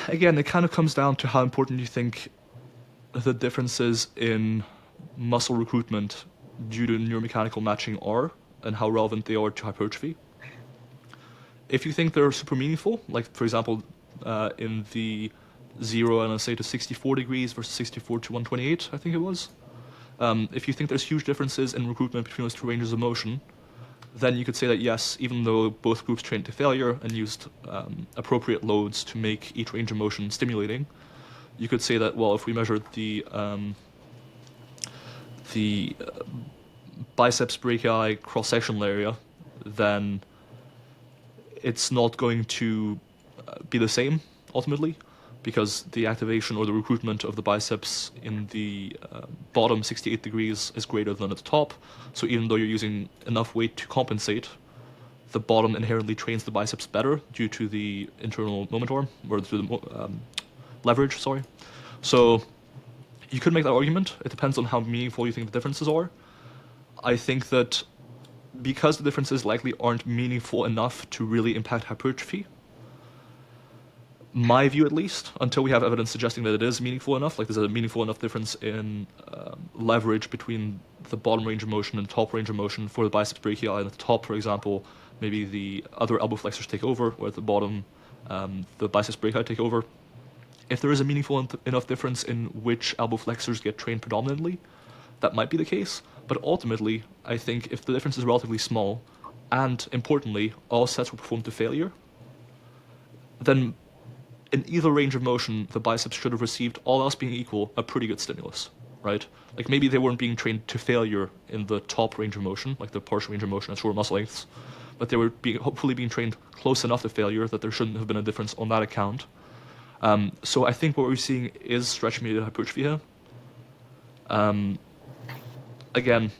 Again, it kind of comes down to how important you think the differences in muscle recruitment due to neuromechanical matching are and how relevant they are to hypertrophy. If you think they're super meaningful, like for example, in the 0 and let's say to 64 degrees versus 64 to 128, I think it was. If you think there's huge differences in recruitment between those two ranges of motion, then you could say that yes, even though both groups trained to failure and used appropriate loads to make each range of motion stimulating, you could say that, well, if we measured the biceps brachii cross-sectional area, then it's not going to be the same ultimately, because the activation or the recruitment of the biceps in the bottom 68 degrees is greater than at the top. So even though you're using enough weight to compensate, the bottom inherently trains the biceps better due to the internal moment arm, or to the leverage, sorry. So you could make that argument. It depends on how meaningful you think the differences are. I think that because the differences likely aren't meaningful enough to really impact hypertrophy, my view at least, until we have evidence suggesting that it is meaningful enough, like there's a meaningful enough difference in leverage between the bottom range of motion and the top range of motion for the biceps brachii. And at the top, for example, maybe the other elbow flexors take over, where at the bottom, the biceps brachii take over. If there is a meaningful enough difference in which elbow flexors get trained predominantly, that might be the case. But ultimately, I think if the difference is relatively small, and importantly, all sets were performed to failure, then in either range of motion, the biceps should have received, all else being equal, a pretty good stimulus, right? Like maybe they weren't being trained to failure in the top range of motion, like the partial range of motion at shorter muscle lengths, but they were hopefully being trained close enough to failure that there shouldn't have been a difference on that account. So I think what we're seeing is stretch-mediated hypertrophy here. Again,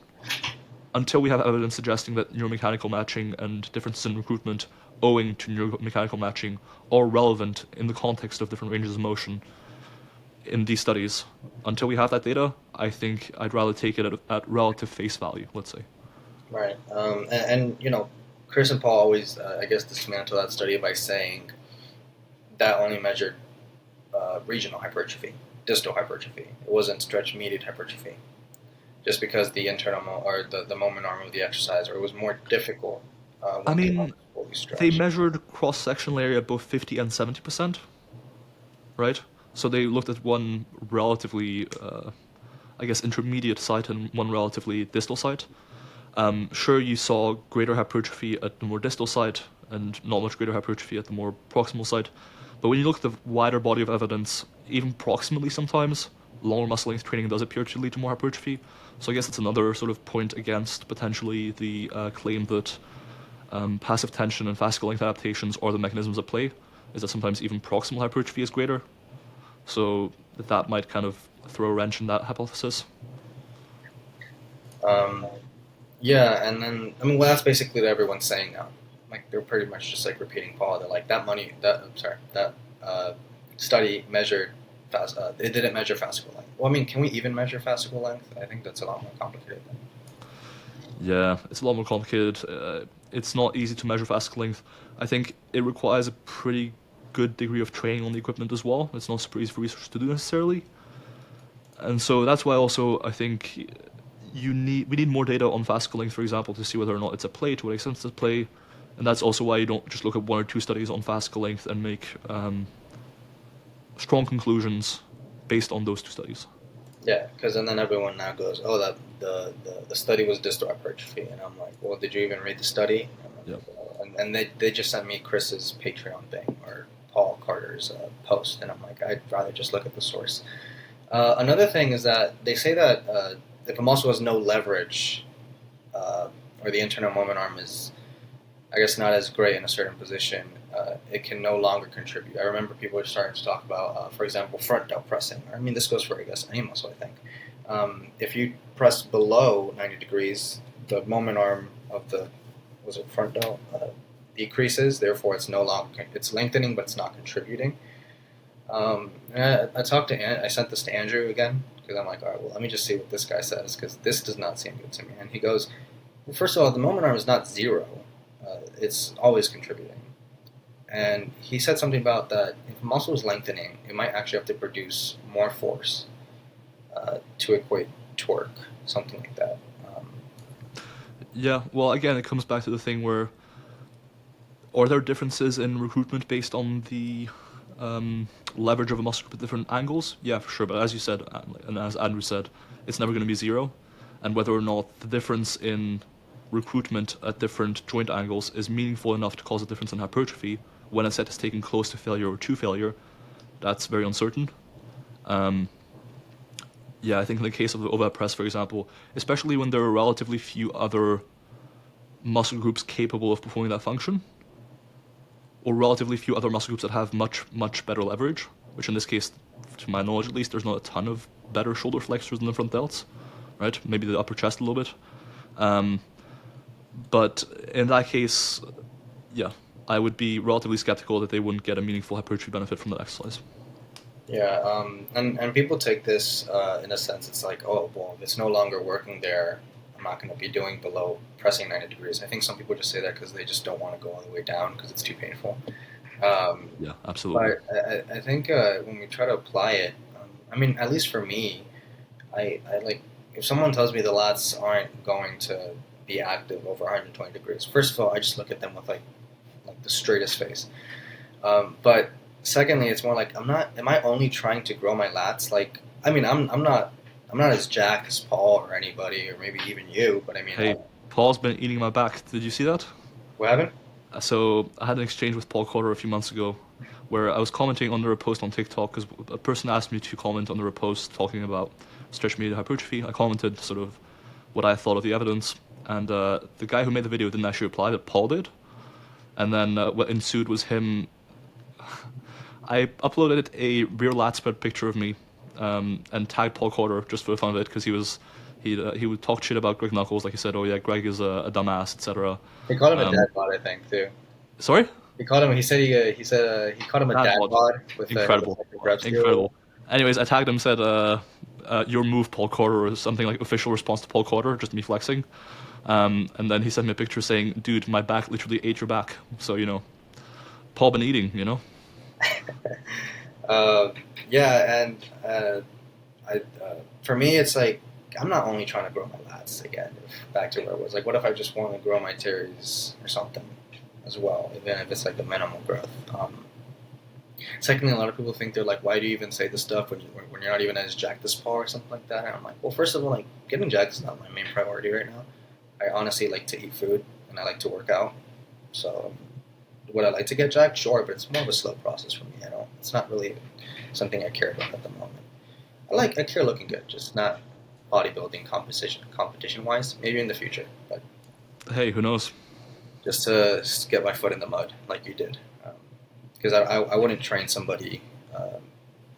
until we have evidence suggesting that neuromechanical matching and differences in recruitment owing to neuromechanical matching are relevant in the context of different ranges of motion in these studies, until we have that data, I think I'd rather take it at relative face value, let's say. Right. Chris and Paul always, I guess, dismantle that study by saying that only measured regional hypertrophy, distal hypertrophy. It wasn't stretch-mediated hypertrophy. Just because the or the moment arm of the exercise, or it was more difficult I when the arm mean, was fully they stretched. measured cross-sectional area both 50 and 70%, right? So they looked at one relatively, I guess, intermediate site and one relatively distal site. Sure, you saw greater hypertrophy at the more distal site and not much greater hypertrophy at the more proximal site. But when you look at the wider body of evidence, even proximally sometimes, longer muscle length training does appear to lead to more hypertrophy. So I guess it's another sort of point against potentially the claim that passive tension and fascicle length adaptations are the mechanisms at play, is that sometimes even proximal hypertrophy is greater. So that might kind of throw a wrench in that hypothesis. Um, yeah, and then well, that's basically what everyone's saying now. Like they're pretty much just like repeating Paul. They're like that study measured it didn't measure fascicle length. Well, I mean, can we even measure fascicle length? I think that's a lot more complicated. Yeah, it's a lot more complicated. It's not easy to measure fascicle length. I think it requires a pretty good degree of training on the equipment as well. It's not super easy for researchers to do necessarily. And so that's why also I think we need more data on fascicle length, for example, to see whether or not it's a play, to what extent it's a play, and that's also why you don't just look at 1 or 2 studies on fascicle length and make strong conclusions based on those 2 studies. Yeah, because then everyone now goes, oh, that the study was distal hypertrophy, and I'm like, well, did you even read the study? Yeah. And they just sent me Chris's Patreon thing or Paul Carter's post, and I'm like, I'd rather just look at the source. Another thing is that they say that if a muscle has no leverage, or the internal moment arm is, I guess, not as great in a certain position, it can no longer contribute. I remember people were starting to talk about, for example, front delt pressing. I mean, this goes for, I guess, any muscle, I think. If you press below 90 degrees, the moment arm of the, was it front delt, decreases, therefore it's no longer, it's lengthening, but it's not contributing. I talked to, I sent this to Andrew again, because I'm like, all right, well, let me just see what this guy says, because this does not seem good to me. And he goes, well, first of all, the moment arm is not zero. It's always contributing. And he said something about that if muscle is lengthening, it might actually have to produce more force to equate torque, something like that. Yeah, well, again, it comes back to the thing where, are there differences in recruitment based on the leverage of a muscle group at different angles? Yeah, for sure. But as you said, and as Andrew said, it's never going to be zero. And whether or not the difference in recruitment at different joint angles is meaningful enough to cause a difference in hypertrophy when a set is taken close to failure or to failure, that's very uncertain. Yeah, I think in the case of the overhead press, for example, especially when there are relatively few other muscle groups capable of performing that function, or relatively few other muscle groups that have much, much better leverage, which in this case, to my knowledge at least, there's not a ton of better shoulder flexors than the front delts, right? Maybe the upper chest a little bit. But in that case, yeah, I would be relatively skeptical that they wouldn't get a meaningful hypertrophy benefit from that exercise. Yeah, and people take this in a sense, it's like, oh, well, if it's no longer working there, I'm not going to be doing below pressing 90 degrees. I think some people just say that because they just don't want to go all the way down because it's too painful. Yeah, absolutely. But I think when we try to apply it, I mean, at least for me, I like, if someone tells me the lats aren't going to be active over 120 degrees, first of all, I just look at them with like the straightest face. But secondly, it's more like, am I only trying to grow my lats? Like, I mean, I'm not as jacked as Paul or anybody, or maybe even you, but I mean, Hey, Paul's been eating my back. Did you see that? what happened? So I had an exchange with Paul Carter a few months ago where I was commenting under a post on TikTok because a person asked me to comment under a post talking about stretch-mediated hypertrophy. I commented sort of what I thought of the evidence, and the guy who made the video didn't actually reply, but Paul did. And then what ensued was him. I uploaded a rear lat spread picture of me and tagged Paul Carter just for the fun of it because he would talk shit about Greg Knuckles, like he said, oh yeah, Greg is a dumbass, etc. He called him a dad bod, I think, too. Sorry? He called him. He said he called him a dad bod with Incredible. Incredible. Anyways, I tagged him, said, your move, Paul Carter, or something like official response to Paul Carter, just me flexing. And then he sent me a picture saying, dude, my back literally ate your back. So, Paul been eating, Yeah, and for me, it's like, I'm not only trying to grow my lats again. Back to where it was. Like, what if I just want to grow my teres or something as well, even if it's like the minimal growth? Secondly, a lot of people think they're like, why do you even say this stuff when you're not even as jacked as Paul or something like that? And I'm like, well, first of all, like, getting jacked is not my main priority right now. I honestly like to eat food and I like to work out. So, would I like to get jacked? Sure, but it's more of a slow process for me. It's not really something I care about at the moment. I care looking good, just not bodybuilding competition wise. Maybe in the future, but hey, who knows? Just to get my foot in the mud like you did, because I wouldn't train somebody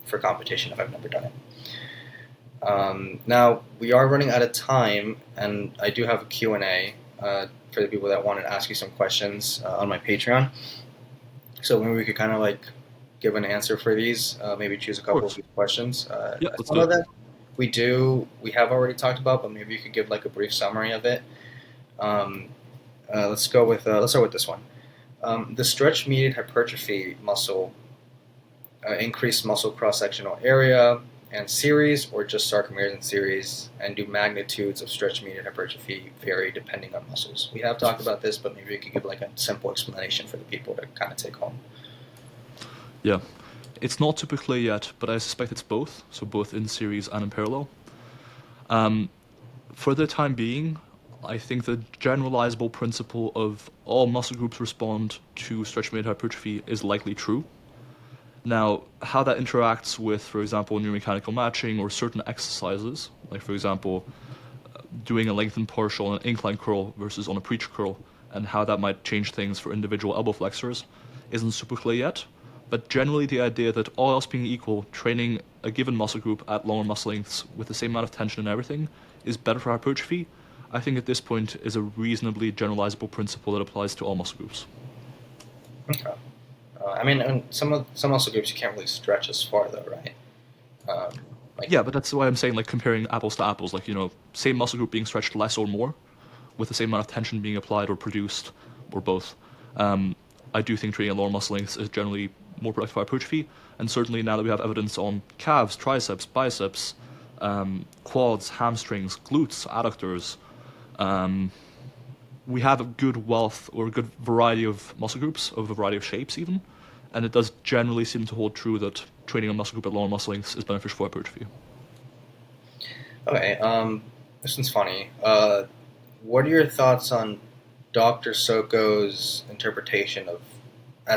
for competition if I've never done it. Now we are running out of time, and I do have a Q&A for the people that wanted to ask you some questions on my Patreon. So maybe we could kind of like give an answer for these. Maybe choose a couple of these questions. Yeah, let's some do of it. them we have already talked about, but maybe you could give like a brief summary of it. Let's start with this one. The stretch-mediated hypertrophy muscle increased muscle cross-sectional area. and series, or just sarcomeres and series? And do magnitudes of stretch-mediated hypertrophy vary depending on muscles? We have talked about this, but maybe we could give like a simple explanation for the people to kind of take home. Yeah. It's not super clear yet, but I suspect it's both, so both in series and in parallel. For the time being, I think the generalizable principle of all muscle groups respond to stretch-mediated hypertrophy is likely true. Now, how that interacts with, for example, neuromechanical matching or certain exercises, like for example, doing a lengthened partial on an incline curl versus on a appraoch curl, and how that might change things for individual elbow flexors, isn't super clear yet. But generally, the idea that all else being equal, training a given muscle group at longer muscle lengths with the same amount of tension and everything is better for hypertrophy, I think at this point is a reasonably generalizable principle that applies to all muscle groups. Okay. I mean, and some muscle groups you can't really stretch as far though, right? Yeah, but that's why I'm saying like comparing apples to apples, like same muscle group being stretched less or more, with the same amount of tension being applied or produced, or both. I do think training at lower muscle lengths is generally more productive for hypertrophy, and certainly now that we have evidence on calves, triceps, biceps, quads, hamstrings, glutes, adductors, we have a good wealth or a good variety of muscle groups, of a variety of shapes even, and it does generally seem to hold true that training a muscle group at lower muscle lengths is beneficial for hypertrophy. Okay, this one's funny. What are your thoughts on Dr. Sokos' interpretation of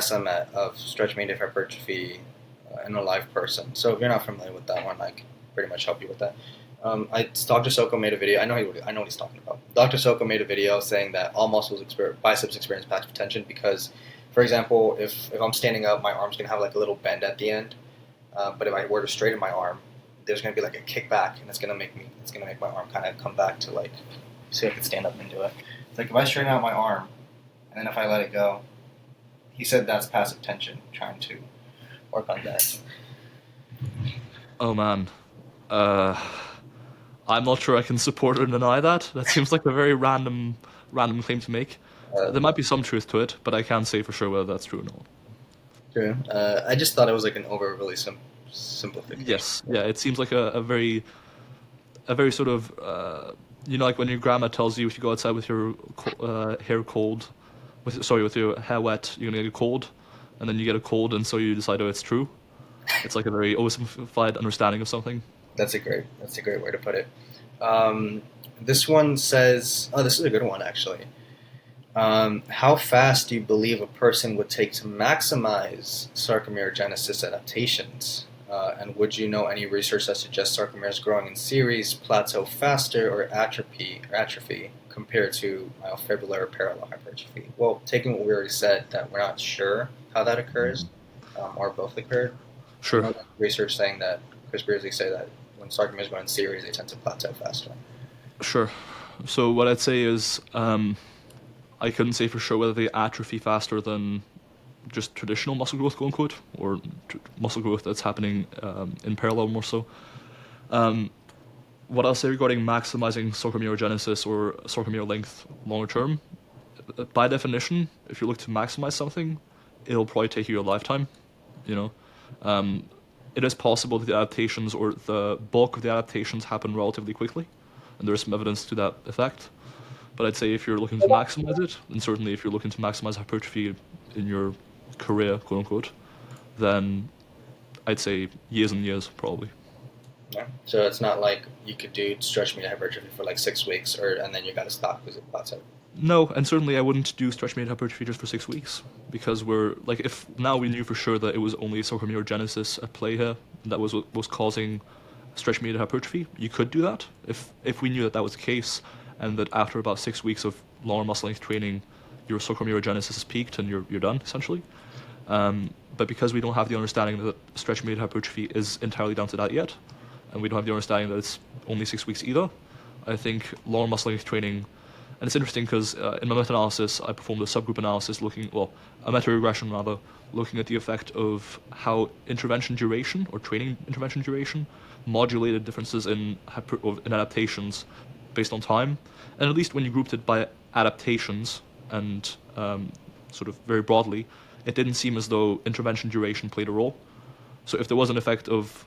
SMA, of stretch-mediated hypertrophy in a live person? So if you're not familiar with that one, I can pretty much help you with that. Dr. Soko made a video. I know what he's talking about. Dr. Soko made a video saying that all biceps experience passive tension because, for example, if I'm standing up, my arm's gonna have like a little bend at the end. But if I were to straighten my arm, there's gonna be like a kickback, and it's gonna make my arm kind of come back to like, so I can stand up and do it. It's like if I straighten out my arm, and then if I let it go, he said that's passive tension. Trying to work on that. Oh man, I'm not sure I can support or deny that. That seems like a very random claim to make. There might be some truth to it, but I can't say for sure whether that's true or not. True. I just thought it was like an overly simplification. Yes, yeah, it seems like a very sort of like when your grandma tells you if you go outside with your hair cold, with your hair wet, you're gonna get a cold, and then you get a cold, and so you decide, oh, it's true. It's like a very oversimplified understanding of something. That's a great way to put it. This one says, oh, this is a good one actually. How fast do you believe a person would take to maximize sarcomerogenesis adaptations? And would you know any research that suggests sarcomeres growing in series plateau faster or atrophy compared to myofibrillar or parallel hypertrophy? Well, taking what we already said, that we're not sure how that occurs, or both occurred. Sure. I know research saying that Chris Beardsley say that when sarcomeres go in series, they tend to plateau faster. Sure. So what I'd say is, I couldn't say for sure whether they atrophy faster than just traditional muscle growth, quote unquote, or muscle growth that's happening in parallel more so. What I'll say regarding maximizing sarcomerogenesis or sarcomere length longer term, by definition, if you look to maximize something, it'll probably take you a lifetime. It is possible that the adaptations or the bulk of the adaptations happen relatively quickly, and there is some evidence to that effect. But I'd say if you're looking to maximize it, and certainly if you're looking to maximize hypertrophy in your career, quote unquote, then I'd say years and years probably. Yeah. So it's not like you could do stretch-mediated hypertrophy for like 6 weeks, and then you got to stop because it plateaued. No, and certainly I wouldn't do stretch-mediated hypertrophy just for 6 weeks, because we're like, if now we knew for sure that it was only sarcomerogenesis at play here that was causing stretch-mediated hypertrophy, you could do that. If we knew that was the case, and that after about 6 weeks of longer muscle length training, your sarcomerogenesis is peaked and you're done essentially. But because we don't have the understanding that stretch-mediated hypertrophy is entirely down to that yet, and we don't have the understanding that it's only 6 weeks either, I think longer muscle length training. And it's interesting because in my meta-analysis, I performed a subgroup analysis a meta-regression rather, looking at the effect of how intervention duration or training intervention duration modulated differences in adaptations based on time. And at least when you grouped it by adaptations and sort of very broadly, it didn't seem as though intervention duration played a role. So if there was an effect of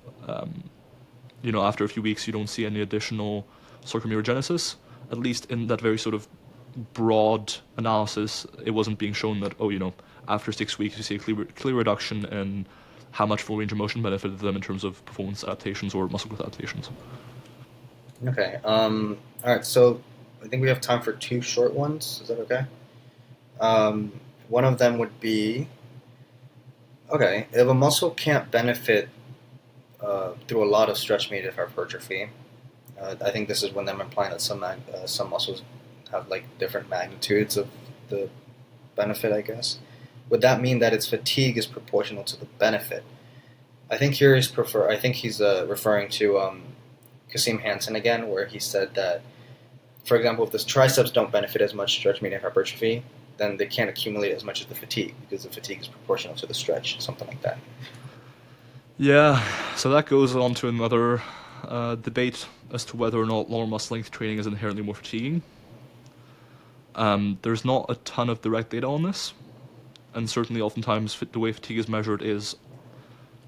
after a few weeks you don't see any additional sarcomerogenesis, at least in that very sort of broad analysis, it wasn't being shown that, after 6 weeks you see a clear reduction in how much full range of motion benefited them in terms of performance adaptations or muscle growth adaptations. Okay. All right. So I think we have time for 2 short ones. Is that okay? One of them would be, okay, if a muscle can't benefit through a lot of stretch-mediated hypertrophy, I think this is when I'm implying that some muscles have like different magnitudes of the benefit, I guess. Would that mean that its fatigue is proportional to the benefit? I think he's referring to Kasim Hansen again, where he said that, for example, if the triceps don't benefit as much stretch-mediated hypertrophy, then they can't accumulate as much as the fatigue because the fatigue is proportional to the stretch, something like that. Yeah, so that goes on to another debate as to whether or not lower muscle length training is inherently more fatiguing. There's not a ton of direct data on this, and certainly oftentimes the way fatigue is measured is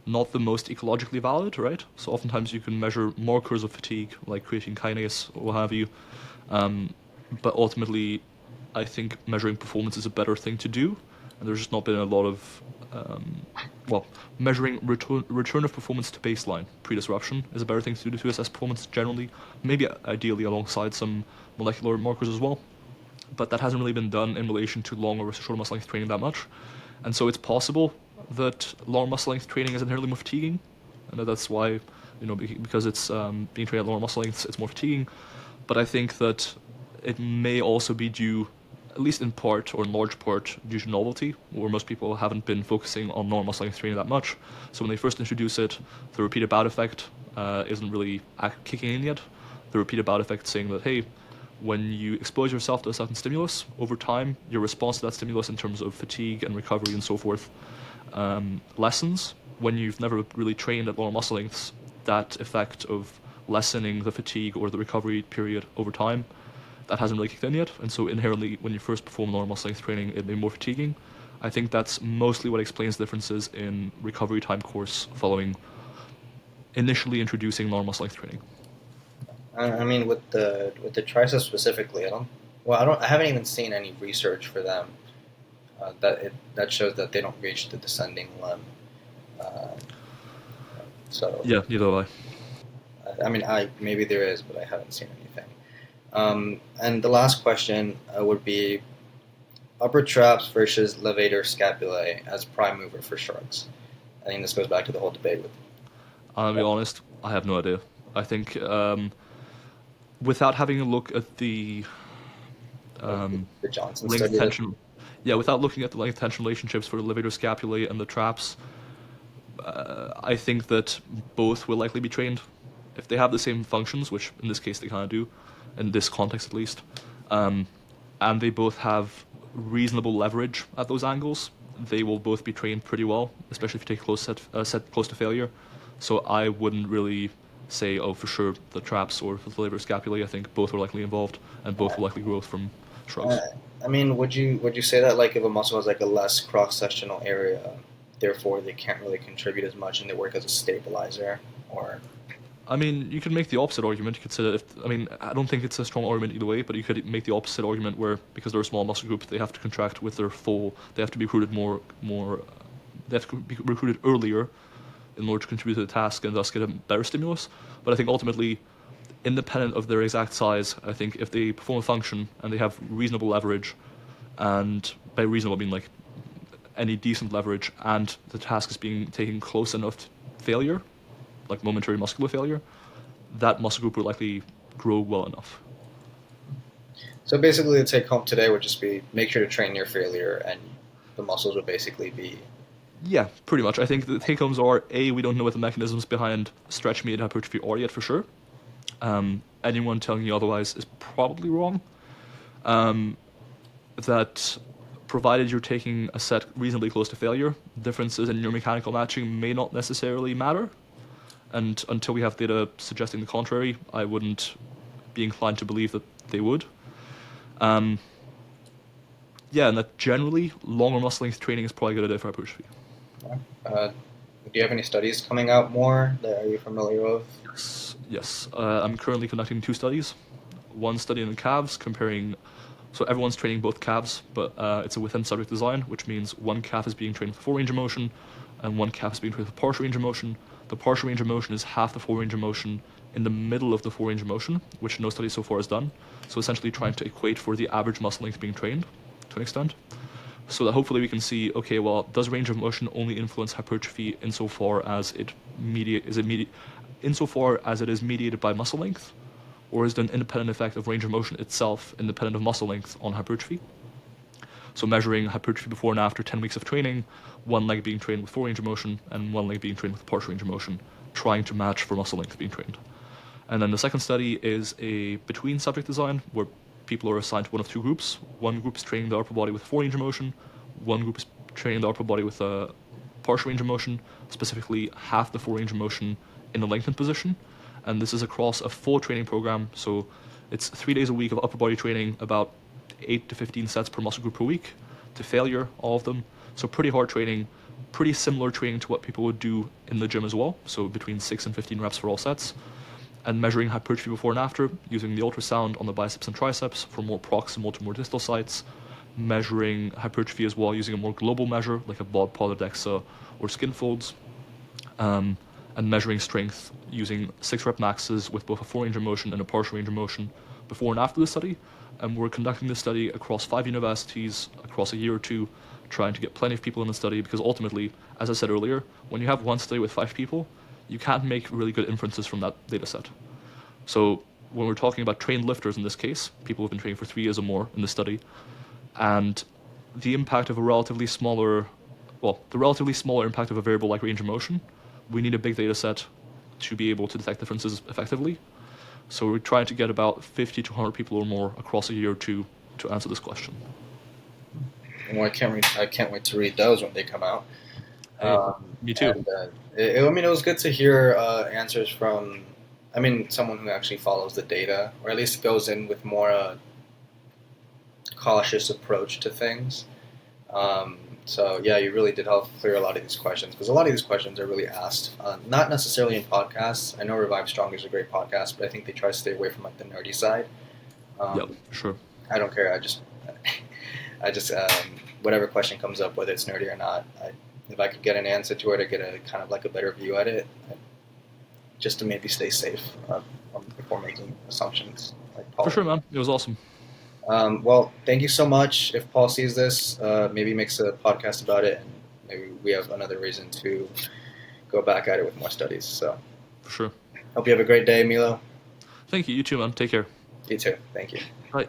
not the most ecologically valid, right? So oftentimes you can measure markers of fatigue, like creatine kinase or what have you, but ultimately I think measuring performance is a better thing to do, and there's just not been a lot of measuring return of performance to baseline pre-disruption is a better thing to do to assess performance generally, maybe ideally alongside some molecular markers as well. But that hasn't really been done in relation to long or short muscle length training that much. And so it's possible that long muscle length training is inherently more fatiguing, and that's why, because it's being trained at lower muscle lengths, it's more fatiguing. But I think that it may also be due, at least in part or in large part, due to novelty, where most people haven't been focusing on lower muscle length training that much. So when they first introduce it, the repeated bout effect isn't really kicking in yet. The repeated bout effect saying that, hey, when you expose yourself to a certain stimulus, over time, your response to that stimulus in terms of fatigue and recovery and so forth lessens. When you've never really trained at lower muscle lengths, that effect of lessening the fatigue or the recovery period over time, that hasn't really kicked in yet. And so inherently, when you first perform lower muscle length training, it may be more fatiguing. I think that's mostly what explains differences in recovery time course following initially introducing lower muscle length training. I mean, with the triceps specifically, I haven't even seen any research for them that shows that they don't reach the descending limb. So Yeah, neither have I. I mean, maybe there is, but I haven't seen anything. And the last question would be upper traps versus levator scapulae as prime mover for shrugs. I think this goes back to the whole debate with. I'll be honest, I have no idea. I think without having a look at the The Johnson length study. tension, yeah, without looking at the length tension relationships for the levator scapulae and the traps, I think that both will likely be trained if they have the same functions, which in this case they kind of do, in this context at least, and they both have reasonable leverage at those angles. They will both be trained pretty well, especially if you take set close to failure. So I wouldn't really say, oh, for sure, the traps or the levator scapulae. I think both are likely involved, and both will likely grow from shrugs. I mean, would you say that like if a muscle has like a less cross sectional area, therefore they can't really contribute as much and they work as a stabilizer, or? I mean, you could make the opposite argument. You could say that I don't think it's a strong argument either way, but you could make the opposite argument where, because they're a small muscle group, they have to contract with their full, they have to be recruited they have to be recruited earlier in order to contribute to the task and thus get a better stimulus. But I think ultimately, independent of their exact size, I think if they perform a function and they have reasonable leverage, and by reasonable I mean like any decent leverage, and the task is being taken close enough to failure, like momentary muscular failure, that muscle group will likely grow well enough. So basically, the take home today would just be make sure to train near failure, and the muscles would basically be. Yeah, pretty much. I think the take-homes are, A, we don't know what the mechanisms behind stretch-mediated hypertrophy are yet for sure. Anyone telling you otherwise is probably wrong. That provided you're taking a set reasonably close to failure, differences in neuromechanical matching may not necessarily matter. And until we have data suggesting the contrary, I wouldn't be inclined to believe that they would. Yeah, and that generally, longer muscle length training is probably a good idea for hypertrophy. Uh, you have any studies coming out more that are you familiar with? Yes. I'm currently conducting 2 studies. One study in the calves comparing, so everyone's training both calves, but it's a within subject design, which means one calf is being trained with full range of motion, and one calf is being trained with partial range of motion. The partial range of motion is half the full range of motion in the middle of the full range of motion, which no study so far has done. So essentially trying to equate for the average muscle length being trained to an extent. So that hopefully we can see, okay, well, does range of motion only influence hypertrophy insofar as it is mediated by muscle length, or is there an independent effect of range of motion itself independent of muscle length on hypertrophy? So measuring hypertrophy before and after 10 weeks of training, one leg being trained with full range of motion and one leg being trained with partial range of motion, trying to match for muscle length being trained. And then the second study is a between subject design where people are assigned to one of 2 groups. One group is training the upper body with full range of motion. One group is training the upper body with a partial range of motion, specifically half the full range of motion in the lengthened position. And this is across a full training program. So it's 3 days a week of upper body training, about 8 to 15 sets per muscle group per week to failure, all of them. So pretty hard training, pretty similar training to what people would do in the gym as well. So between 6 and 15 reps for all sets. And measuring hypertrophy before and after using the ultrasound on the biceps and triceps for more proximal to more distal sites, measuring hypertrophy as well using a more global measure like a bod polydexa or skin folds, and measuring strength using 6 rep maxes with both a full range of motion and a partial range of motion before and after the study. And we're conducting this study across 5 universities across a year or 2, trying to get plenty of people in the study, because ultimately, as I said earlier, when you have one study with 5 people, you can't make really good inferences from that data set. So when we're talking about trained lifters in this case, people who've been training for 3 years or more in the study, and the impact of the relatively smaller impact of a variable like range of motion, we need a big data set to be able to detect differences effectively. So we're trying to get about 50 to 100 people or more across a year or 2 to answer this question. Well, I can't wait to read those when they come out. Hey, me too. And, it was good to hear answers from, someone who actually follows the data, or at least goes in with more cautious approach to things. So yeah, you really did help clear a lot of these questions, because a lot of these questions are really asked, not necessarily in podcasts. I know Revive Strong is a great podcast, but I think they try to stay away from like the nerdy side. Yep, sure. I don't care. I just whatever question comes up, whether it's nerdy or not, if I could get an answer to it or get a kind of like a better view at it, just to maybe stay safe before making assumptions. Like Paul. For sure, man. It was awesome. Well, thank you so much. If Paul sees this, maybe makes a podcast about it, and maybe we have another reason to go back at it with more studies. So, For sure. Hope you have a great day, Milo. Thank you. You too, man. Take care. You too. Thank you. Bye.